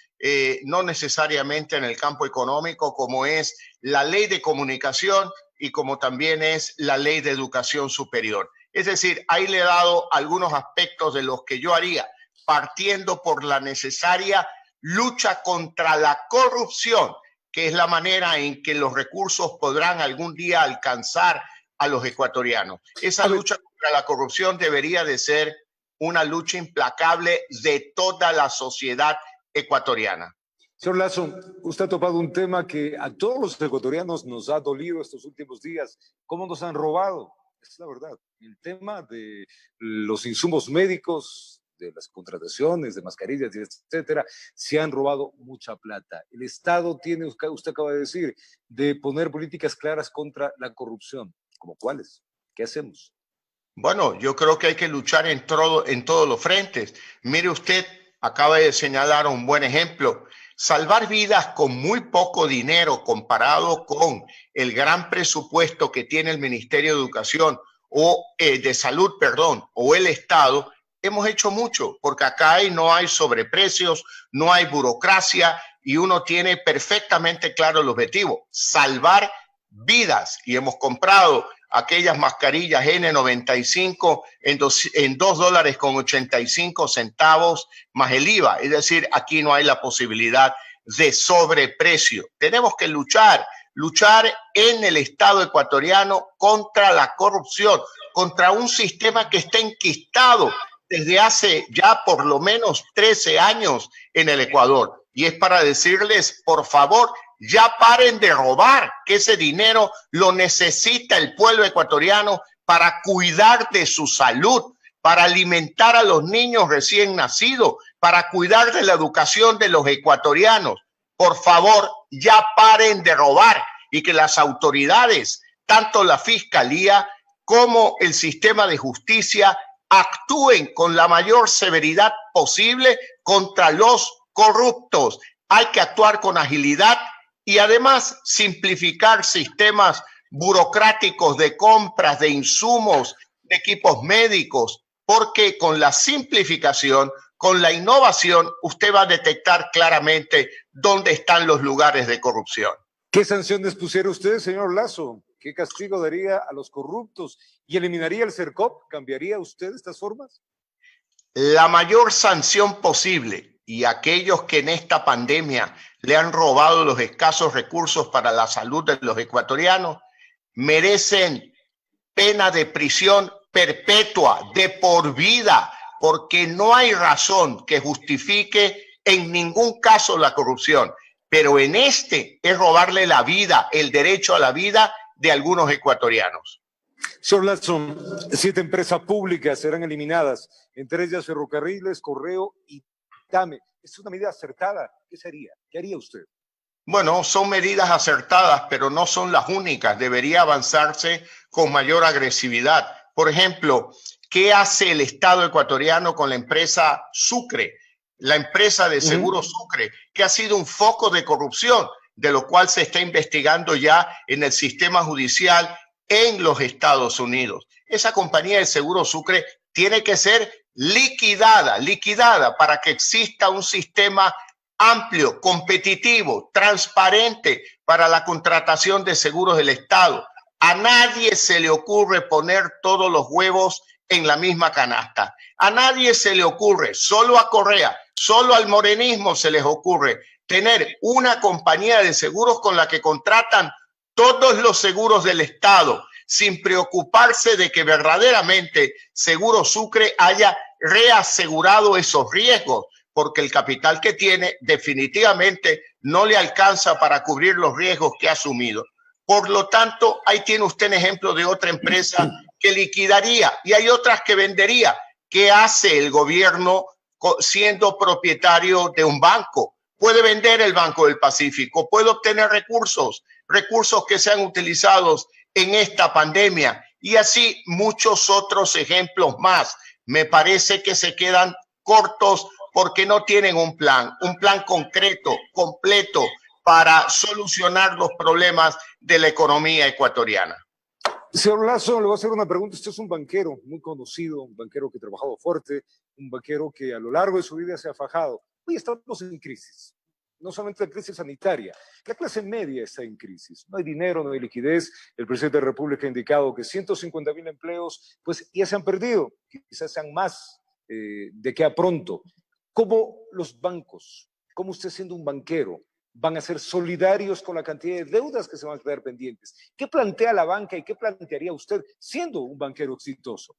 Speaker 2: no necesariamente en el campo económico, como es la ley de comunicación y como también es la ley de educación superior. Es decir, ahí le he dado algunos aspectos de los que yo haría, partiendo por la necesaria lucha contra la corrupción, que es la manera en que los recursos podrán algún día alcanzar a los ecuatorianos. Esa lucha contra la corrupción debería de ser una lucha implacable de toda la sociedad ecuatoriana.
Speaker 1: Señor Lasso, usted ha topado un tema que a todos los ecuatorianos nos ha dolido estos últimos días. ¿Cómo nos han robado? Es la verdad. El tema de los insumos médicos, de las contrataciones, de mascarillas, etcétera, se han robado mucha plata. El Estado tiene, usted acaba de decir, de poner políticas claras contra la corrupción. ¿Cómo cuáles? ¿Qué hacemos?
Speaker 2: Bueno, yo creo que hay que luchar en todos los frentes. Mire usted, acaba de señalar un buen ejemplo. Salvar vidas con muy poco dinero comparado con el gran presupuesto que tiene el Ministerio de Educación o de Salud, perdón, o el Estado, hemos hecho mucho, porque acá no hay sobreprecios, no hay burocracia y uno tiene perfectamente claro el objetivo, salvar vidas. Y hemos comprado aquellas mascarillas N95 en $2.85 más el IVA. Es decir, aquí no hay la posibilidad de sobreprecio. Tenemos que luchar en el Estado ecuatoriano contra la corrupción, contra un sistema que está enquistado desde hace ya por lo menos 13 años en el Ecuador. Y es para decirles, por favor, ya paren de robar, que ese dinero lo necesita el pueblo ecuatoriano para cuidar de su salud, para alimentar a los niños recién nacidos, para cuidar de la educación de los ecuatorianos. Por favor, ya paren de robar y que las autoridades, tanto la Fiscalía como el sistema de justicia, actúen con la mayor severidad posible contra los corruptos. Hay que actuar con agilidad y además simplificar sistemas burocráticos de compras de insumos, de equipos médicos, porque con la simplificación, con la innovación, usted va a detectar claramente dónde están los lugares de corrupción.
Speaker 1: ¿Qué sanciones pusiera usted, señor Lasso? ¿Qué castigo daría a los corruptos? ¿Y eliminaría el CERCOP? ¿Cambiaría usted estas formas?
Speaker 2: La mayor sanción posible, y aquellos que en esta pandemia le han robado los escasos recursos para la salud de los ecuatorianos, merecen pena de prisión perpetua, de por vida, porque no hay razón que justifique en ningún caso la corrupción. Pero en este es robarle la vida, el derecho a la vida de algunos ecuatorianos.
Speaker 1: Señor Lasso, 7 empresas públicas serán eliminadas, entre ellas Ferrocarriles, Correo y TAME. ¿Es una medida acertada? ¿Qué sería? ¿Qué haría usted?
Speaker 2: Bueno, son medidas acertadas, pero no son las únicas. Debería avanzarse con mayor agresividad. Por ejemplo, ¿qué hace el Estado ecuatoriano con la empresa Sucre? La empresa de Seguros Sucre, que ha sido un foco de corrupción, de lo cual se está investigando ya en el sistema judicial en los Estados Unidos. Esa compañía de Seguros Sucre tiene que ser liquidada para que exista un sistema amplio, competitivo, transparente para la contratación de seguros del Estado. A nadie se le ocurre poner todos los huevos en la misma canasta. A nadie se le ocurre, solo a Correa, solo al morenismo se les ocurre tener una compañía de seguros con la que contratan todos los seguros del Estado, sin preocuparse de que verdaderamente Seguro Sucre haya reasegurado esos riesgos, porque el capital que tiene definitivamente no le alcanza para cubrir los riesgos que ha asumido. Por lo tanto, ahí tiene usted un ejemplo de otra empresa que liquidaría y hay otras que vendería. ¿Qué hace el gobierno siendo propietario de un banco? Puede vender el Banco del Pacífico, puede obtener recursos que sean utilizados en esta pandemia y así muchos otros ejemplos más. Me parece que se quedan cortos porque no tienen un plan concreto, completo para solucionar los problemas de la economía ecuatoriana.
Speaker 1: Señor Lasso, le voy a hacer una pregunta. Usted es un banquero muy conocido, un banquero que ha trabajado fuerte, un banquero que a lo largo de su vida se ha fajado. Hoy estamos en crisis, no solamente en crisis sanitaria, la clase media está en crisis. No hay dinero, no hay liquidez. El presidente de la República ha indicado que 150,000 empleos pues, ya se han perdido, quizás sean más de que a pronto. ¿Cómo los bancos, cómo usted siendo un banquero, van a ser solidarios con la cantidad de deudas que se van a quedar pendientes? ¿Qué plantea la banca y qué plantearía usted siendo un banquero exitoso?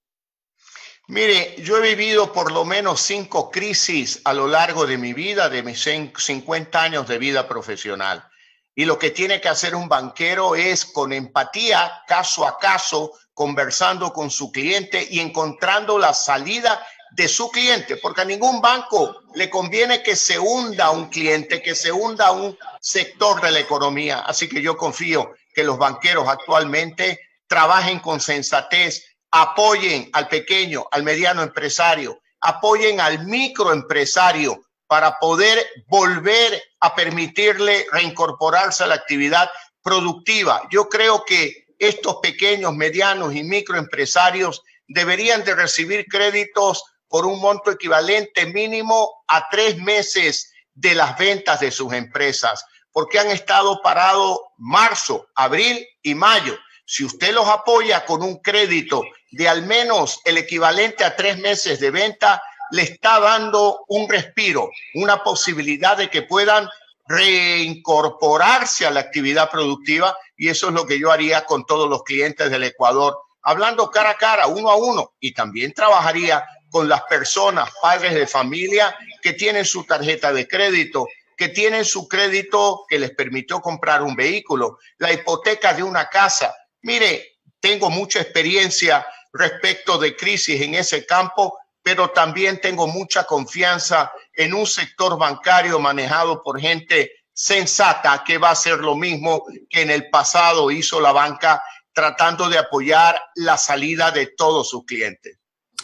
Speaker 2: Mire, yo he vivido por lo menos 5 crisis a lo largo de mi vida, de mis 50 años de vida profesional. Y lo que tiene que hacer un banquero es con empatía, caso a caso, conversando con su cliente y encontrando la salida de su cliente, porque a ningún banco le conviene que se hunda un cliente, que se hunda un sector de la economía. Así que yo confío que los banqueros actualmente trabajen con sensatez, apoyen al pequeño, al mediano empresario, apoyen al microempresario para poder volver a permitirle reincorporarse a la actividad productiva. Yo creo que estos pequeños, medianos y microempresarios deberían de recibir créditos por un monto equivalente mínimo a 3 meses de las ventas de sus empresas, porque han estado parados marzo, abril y mayo. Si usted los apoya con un crédito de al menos el equivalente a 3 meses de venta, le está dando un respiro, una posibilidad de que puedan reincorporarse a la actividad productiva, y eso es lo que yo haría con todos los clientes del Ecuador, hablando cara a cara, uno a uno, y también trabajaría con las personas, padres de familia que tienen su tarjeta de crédito, que tienen su crédito que les permitió comprar un vehículo, la hipoteca de una casa. Mire, tengo mucha experiencia respecto de crisis en ese campo, pero también tengo mucha confianza en un sector bancario manejado por gente sensata que va a hacer lo mismo que en el pasado hizo la banca, tratando de apoyar la salida de todos sus clientes.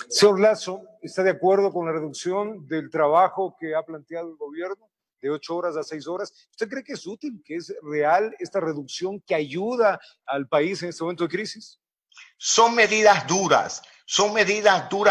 Speaker 1: Señor Lasso, ¿está de acuerdo con la reducción del trabajo que ha planteado el gobierno de 8 horas a 6 horas? ¿Usted cree que es útil, que es real esta reducción que ayuda al país en este momento de crisis?
Speaker 2: Son medidas duras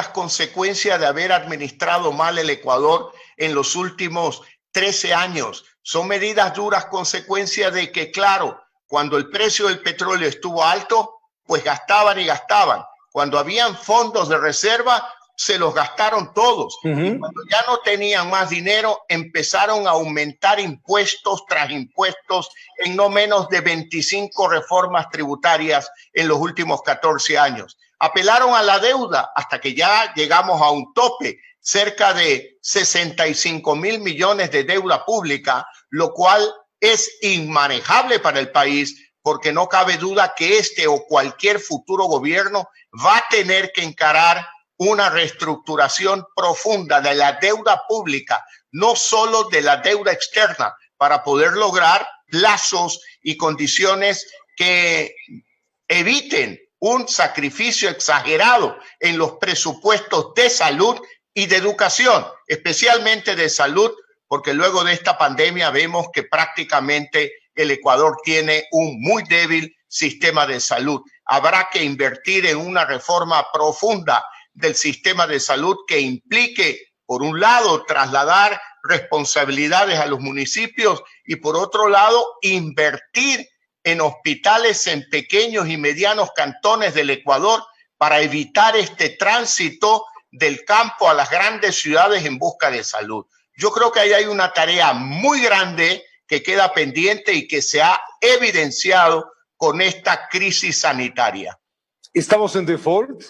Speaker 2: consecuencia de haber administrado mal el Ecuador en los últimos 13 años. Son medidas duras consecuencia de que, claro, cuando el precio del petróleo estuvo alto, pues gastaban y gastaban. Cuando habían fondos de reserva, se los gastaron todos. Y cuando ya no tenían más dinero, empezaron a aumentar impuestos tras impuestos en no menos de 25 reformas tributarias en los últimos 14 años. Apelaron a la deuda hasta que ya llegamos a un tope, cerca de 65.000 millones de deuda pública, lo cual es inmanejable para el país, porque no cabe duda que este o cualquier futuro gobierno va a tener que encarar una reestructuración profunda de la deuda pública, no solo de la deuda externa, para poder lograr plazos y condiciones que eviten un sacrificio exagerado en los presupuestos de salud y de educación, especialmente de salud, porque luego de esta pandemia vemos que prácticamente el Ecuador tiene un muy débil sistema de salud. Habrá que invertir en una reforma profunda del sistema de salud que implique, por un lado, trasladar responsabilidades a los municipios y, por otro lado, invertir en hospitales en pequeños y medianos cantones del Ecuador para evitar este tránsito del campo a las grandes ciudades en busca de salud. Yo creo que ahí hay una tarea muy grande que queda pendiente y que se ha evidenciado con esta crisis sanitaria.
Speaker 1: ¿Estamos en default?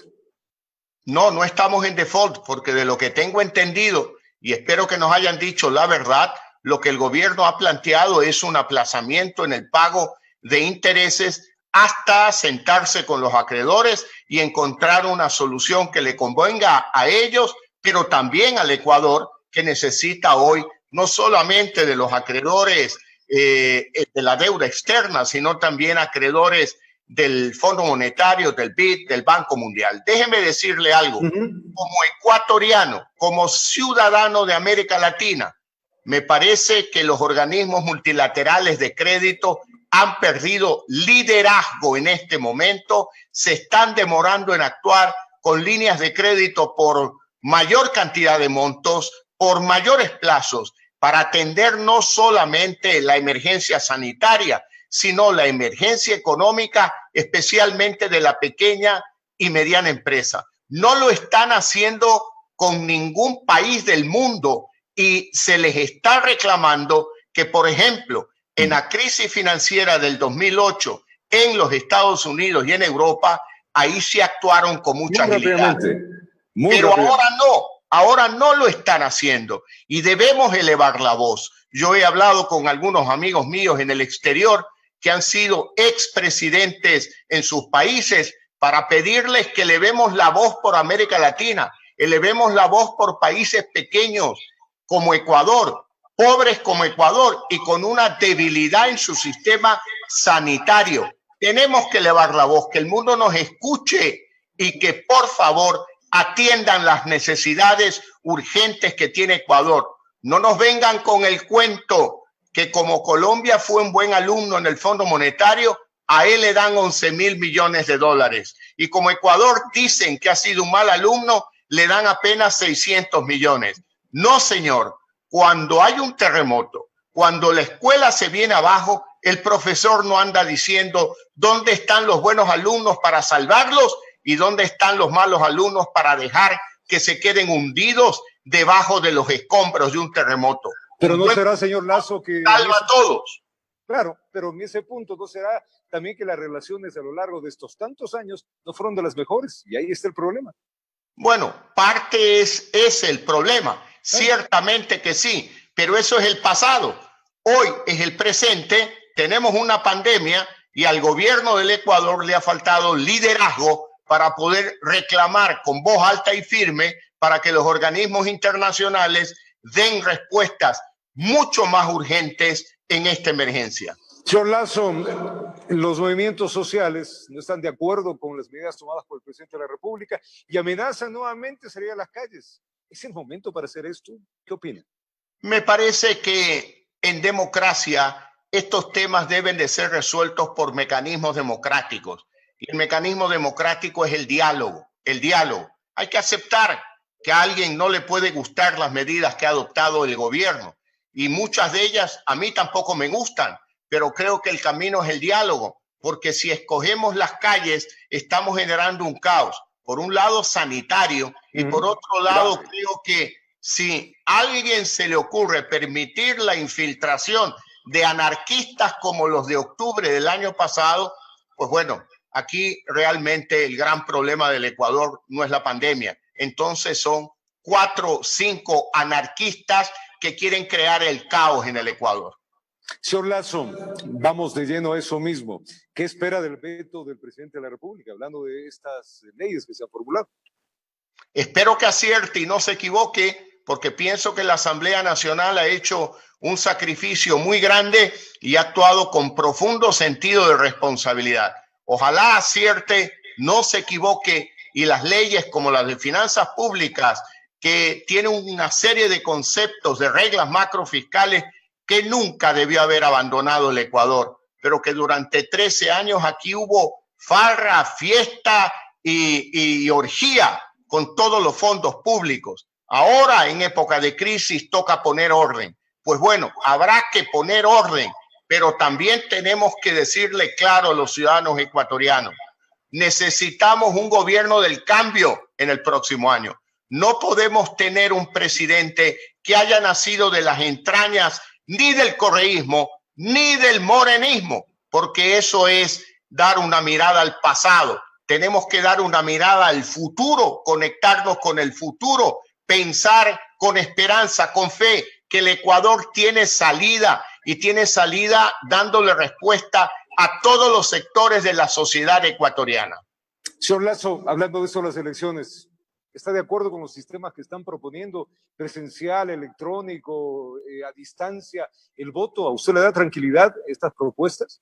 Speaker 2: No, no estamos en default, porque de lo que tengo entendido, y espero que nos hayan dicho la verdad, lo que el gobierno ha planteado es un aplazamiento en el pago de intereses hasta sentarse con los acreedores y encontrar una solución que le convenga a ellos, pero también al Ecuador, que necesita hoy no solamente de los acreedores de la deuda externa, sino también acreedores del Fondo Monetario, del BID, del Banco Mundial. Déjeme decirle algo, como ecuatoriano, como ciudadano de América Latina, me parece que los organismos multilaterales de crédito han perdido liderazgo en este momento, se están demorando en actuar con líneas de crédito por mayor cantidad de montos, por mayores plazos, para atender no solamente la emergencia sanitaria, sino la emergencia económica, especialmente de la pequeña y mediana empresa. No lo están haciendo con ningún país del mundo y se les está reclamando que, por ejemplo, en la crisis financiera del 2008 en los Estados Unidos y en Europa, ahí sí actuaron con mucha agilidad. Pero ahora no lo están haciendo y debemos elevar la voz. Yo he hablado con algunos amigos míos en el exterior que han sido expresidentes en sus países para pedirles que elevemos la voz por América Latina, elevemos la voz por países pequeños como Ecuador, pobres como Ecuador y con una debilidad en su sistema sanitario. Tenemos que elevar la voz, que el mundo nos escuche y que por favor atiendan las necesidades urgentes que tiene Ecuador. No nos vengan con el cuento que como Colombia fue un buen alumno en el Fondo Monetario, a él le dan 11.000 millones de dólares. Y como Ecuador dicen que ha sido un mal alumno, le dan apenas 600 millones. No, señor. Cuando hay un terremoto, cuando la escuela se viene abajo, el profesor no anda diciendo dónde están los buenos alumnos para salvarlos y dónde están los malos alumnos para dejar que se queden hundidos debajo de los escombros de un terremoto.
Speaker 1: Pero no será, señor Lasso, que
Speaker 2: salva a todos.
Speaker 1: Claro, pero en ese punto no será también que las relaciones a lo largo de estos tantos años no fueron de las mejores, y ahí está el problema.
Speaker 2: Bueno, parte es el problema. Ciertamente que sí, pero eso es el pasado. Hoy es el presente, tenemos una pandemia y al gobierno del Ecuador le ha faltado liderazgo para poder reclamar con voz alta y firme para que los organismos internacionales den respuestas mucho más urgentes en esta emergencia.
Speaker 1: Señor Lasso, los movimientos sociales no están de acuerdo con las medidas tomadas por el presidente de la República y amenazan nuevamente salir a las calles. ¿Es el momento para hacer esto? ¿Qué opina?
Speaker 2: Me parece que en democracia estos temas deben de ser resueltos por mecanismos democráticos. Y el mecanismo democrático es el diálogo. El diálogo. Hay que aceptar que a alguien no le puede gustar las medidas que ha adoptado el gobierno. Y muchas de ellas a mí tampoco me gustan, pero creo que el camino es el diálogo, porque si escogemos las calles estamos generando un caos. Por un lado sanitario y por otro lado creo que si a alguien se le ocurre permitir la infiltración de anarquistas como los de octubre del año pasado, pues bueno, aquí realmente el gran problema del Ecuador no es la pandemia. Entonces son 4 o 5 anarquistas que quieren crear el caos en el Ecuador.
Speaker 1: Señor Lasso, vamos de lleno a eso mismo. ¿Qué espera del veto del presidente de la República, hablando de estas leyes que se han formulado?
Speaker 2: Espero que acierte y no se equivoque, porque pienso que la Asamblea Nacional ha hecho un sacrificio muy grande y ha actuado con profundo sentido de responsabilidad. Ojalá acierte, no se equivoque y las leyes como las de finanzas públicas, que tienen una serie de conceptos, de reglas macrofiscales que nunca debió haber abandonado el Ecuador, pero que durante 13 años aquí hubo farra, fiesta y orgía con todos los fondos públicos. Ahora, en época de crisis, toca poner orden. Pues bueno, habrá que poner orden, pero también tenemos que decirle claro a los ciudadanos ecuatorianos, necesitamos un gobierno del cambio en el próximo año. No podemos tener un presidente que haya nacido de las entrañas ni del correísmo, ni del morenismo, porque eso es dar una mirada al pasado. Tenemos que dar una mirada al futuro, conectarnos con el futuro, pensar con esperanza, con fe, que el Ecuador tiene salida y tiene salida dándole respuesta a todos los sectores de la sociedad ecuatoriana.
Speaker 1: Señor Lasso, hablando de eso, las elecciones, ¿está de acuerdo con los sistemas que están proponiendo, presencial, electrónico, a distancia, el voto? ¿A usted le da tranquilidad estas propuestas?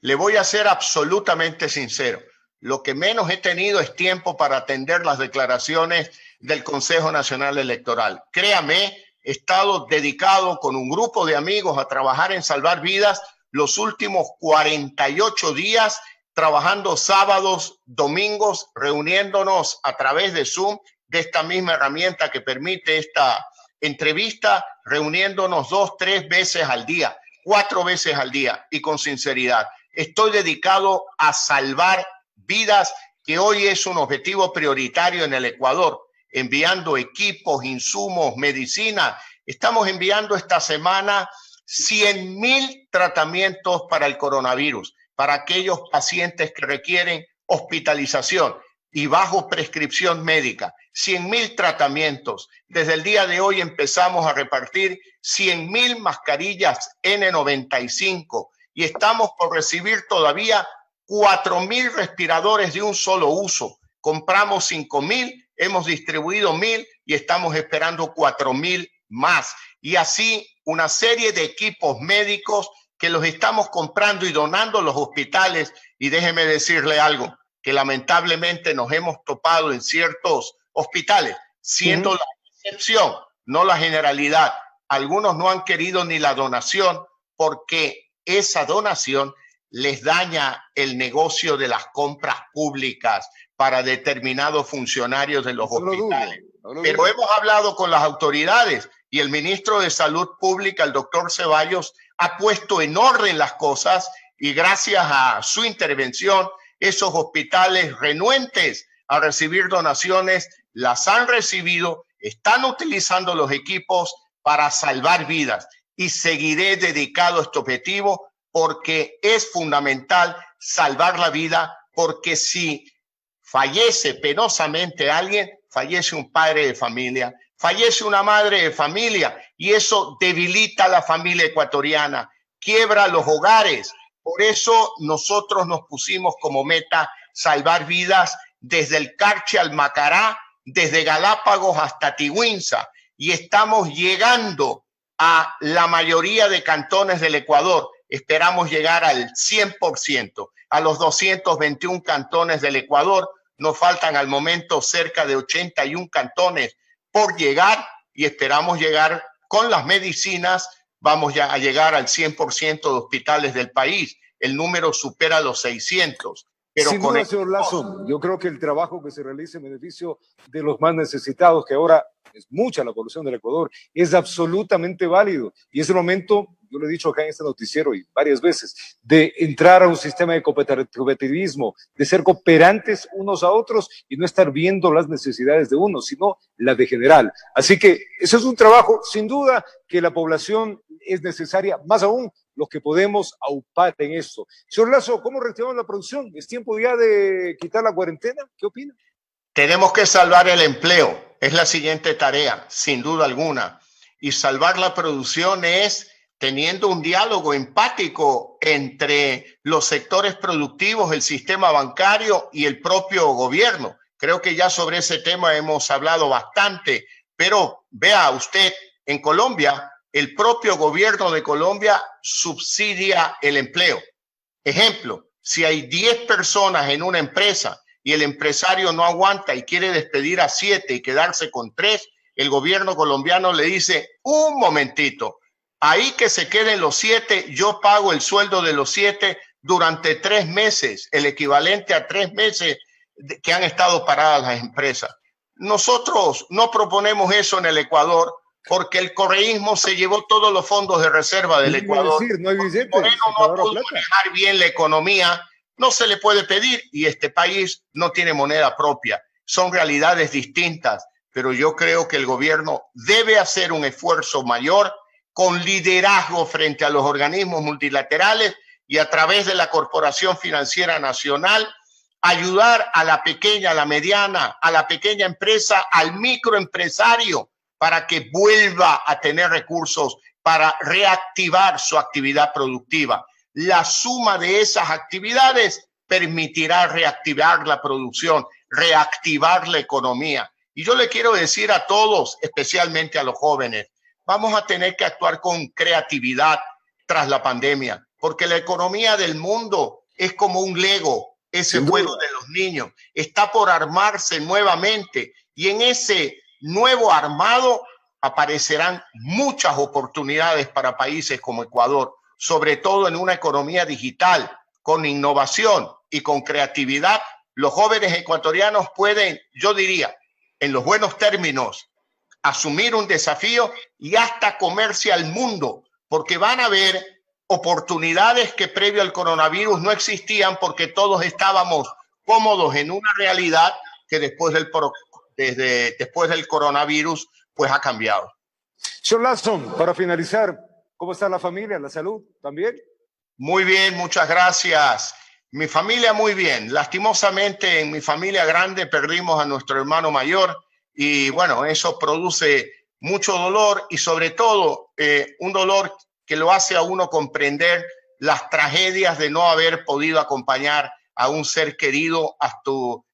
Speaker 2: Le voy a ser absolutamente sincero. Lo que menos he tenido es tiempo para atender las declaraciones del Consejo Nacional Electoral. Créame, he estado dedicado con un grupo de amigos a trabajar en salvar vidas los últimos 48 días, trabajando sábados, domingos, reuniéndonos a través de Zoom, de esta misma herramienta que permite esta entrevista, reuniéndonos 2, 3 veces al día, 4 veces al día y con sinceridad. Estoy dedicado a salvar vidas, que hoy es un objetivo prioritario en el Ecuador, enviando equipos, insumos, medicina. Estamos enviando esta semana 100.000 tratamientos para el coronavirus, para aquellos pacientes que requieren hospitalización y bajo prescripción médica. 100.000 tratamientos. Desde el día de hoy empezamos a repartir 100.000 mascarillas N95 y estamos por recibir todavía 4.000 respiradores de un solo uso. Compramos 5.000, hemos distribuido 1.000 y estamos esperando 4.000 más. Y así una serie de equipos médicos que los estamos comprando y donando a los hospitales. Y déjeme decirle algo, que lamentablemente nos hemos topado en ciertos hospitales, siendo la excepción, no la generalidad. Algunos no han querido ni la donación porque esa donación les daña el negocio de las compras públicas para determinados funcionarios de los hospitales. Pero hemos hablado con las autoridades y el ministro de Salud Pública, el doctor Ceballos, ha puesto en orden las cosas y gracias a su intervención, esos hospitales renuentes a recibir donaciones las han recibido, están utilizando los equipos para salvar vidas y seguiré dedicado a este objetivo porque es fundamental salvar la vida, porque si fallece penosamente alguien, fallece un padre de familia, fallece una madre de familia y eso debilita a la familia ecuatoriana, quiebra los hogares. Por eso nosotros nos pusimos como meta salvar vidas desde el Carchi al Macará, desde Galápagos hasta Tigüinza, y estamos llegando a la mayoría de cantones del Ecuador. Esperamos llegar al 100%, a los 221 cantones del Ecuador. Nos faltan al momento cerca de 81 cantones por llegar y esperamos llegar con las medicinas. Vamos ya a llegar al 100% de hospitales del país. El número supera los 600.
Speaker 1: Pero sin duda, señor Lasso, yo creo que el trabajo que se realiza en beneficio de los más necesitados, que ahora es mucha la población del Ecuador, es absolutamente válido. Y es el momento, yo lo he dicho acá en este noticiero y varias veces, de entrar a un sistema de cooperativismo, de ser cooperantes unos a otros y no estar viendo las necesidades de uno, sino las de general. Así que eso es un trabajo, sin duda, que la población es necesaria, más aún los que podemos aupar en esto. Señor Lasso, ¿cómo reactivamos la producción? ¿Es tiempo ya de quitar la cuarentena? ¿Qué opina?
Speaker 2: Tenemos que salvar el empleo. Es la siguiente tarea, sin duda alguna. Y salvar la producción es teniendo un diálogo empático entre los sectores productivos, el sistema bancario y el propio gobierno. Creo que ya sobre ese tema hemos hablado bastante, pero vea usted, en Colombia, el propio gobierno de Colombia subsidia el empleo. Ejemplo, si hay 10 personas en una empresa y el empresario no aguanta y quiere despedir a 7 y quedarse con 3, el gobierno colombiano le dice, un momentito, ahí que se queden los 7, yo pago el sueldo de los 7 durante 3 meses, el equivalente a 3 meses que han estado paradas las empresas. Nosotros no proponemos eso en el Ecuador, porque el correísmo se llevó todos los fondos de reserva del Ecuador.
Speaker 1: Decir, no hay billetes,
Speaker 2: Moreno no pudo manejar bien la economía, no se le puede pedir y este país no tiene moneda propia. Son realidades distintas, pero yo creo que el gobierno debe hacer un esfuerzo mayor con liderazgo frente a los organismos multilaterales y a través de la Corporación Financiera Nacional ayudar a la pequeña, a la mediana, a la pequeña empresa, al microempresario, para que vuelva a tener recursos para reactivar su actividad productiva. La suma de esas actividades permitirá reactivar la producción, reactivar la economía. Y yo le quiero decir a todos, especialmente a los jóvenes, vamos a tener que actuar con creatividad tras la pandemia, porque la economía del mundo es como un Lego, ese juego de los niños, está por armarse nuevamente y en ese nuevo armado aparecerán muchas oportunidades para países como Ecuador, sobre todo en una economía digital, con innovación y con creatividad. Los jóvenes ecuatorianos pueden, yo diría, en los buenos términos, asumir un desafío y hasta comerse al mundo, porque van a haber oportunidades que previo al coronavirus no existían porque todos estábamos cómodos en una realidad que después del coronavirus pues ha cambiado.
Speaker 1: Señor Lasso, para finalizar, ¿cómo está la familia, la salud también?
Speaker 2: Muy bien, muchas gracias. Mi familia muy bien. Lastimosamente en mi familia grande perdimos a nuestro hermano mayor y bueno, eso produce mucho dolor y sobre todo un dolor que lo hace a uno comprender las tragedias de no haber podido acompañar a un ser querido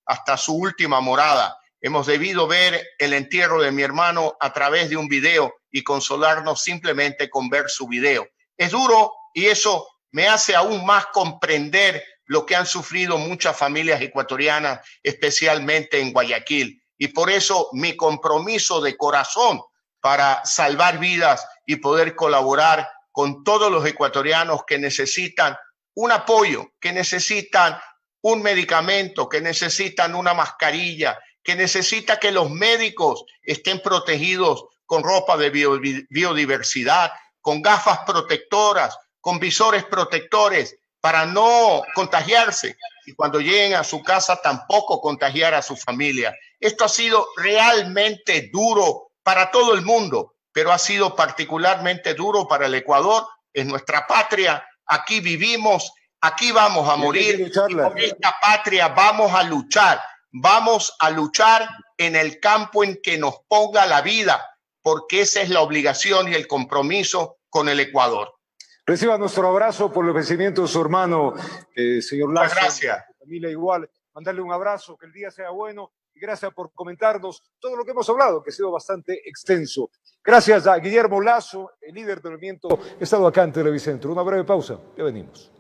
Speaker 2: hasta su última morada. Hemos debido ver el entierro de mi hermano a través de un video y consolarnos simplemente con ver su video. Es duro y eso me hace aún más comprender lo que han sufrido muchas familias ecuatorianas, especialmente en Guayaquil. Y por eso mi compromiso de corazón para salvar vidas y poder colaborar con todos los ecuatorianos que necesitan un apoyo, que necesitan un medicamento, que necesitan una mascarilla, que necesita que los médicos estén protegidos con ropa de biodiversidad, con gafas protectoras, con visores protectores para no contagiarse y cuando lleguen a su casa tampoco contagiar a su familia. Esto ha sido realmente duro para todo el mundo, pero ha sido particularmente duro para el Ecuador. Es nuestra patria, aquí vivimos, aquí vamos a morir y por esta patria vamos a luchar en el campo en que nos ponga la vida, porque esa es la obligación y el compromiso con el Ecuador.
Speaker 1: Reciba nuestro abrazo por el vencimiento de su hermano, señor Lasso.
Speaker 2: Muchas gracias.
Speaker 1: Familia igual, mandarle un abrazo, que el día sea bueno y gracias por comentarnos todo lo que hemos hablado, que ha sido bastante extenso. Gracias a Guillermo Lasso, el líder del movimiento, he estado acá en Televicentro. Una breve pausa, ya venimos.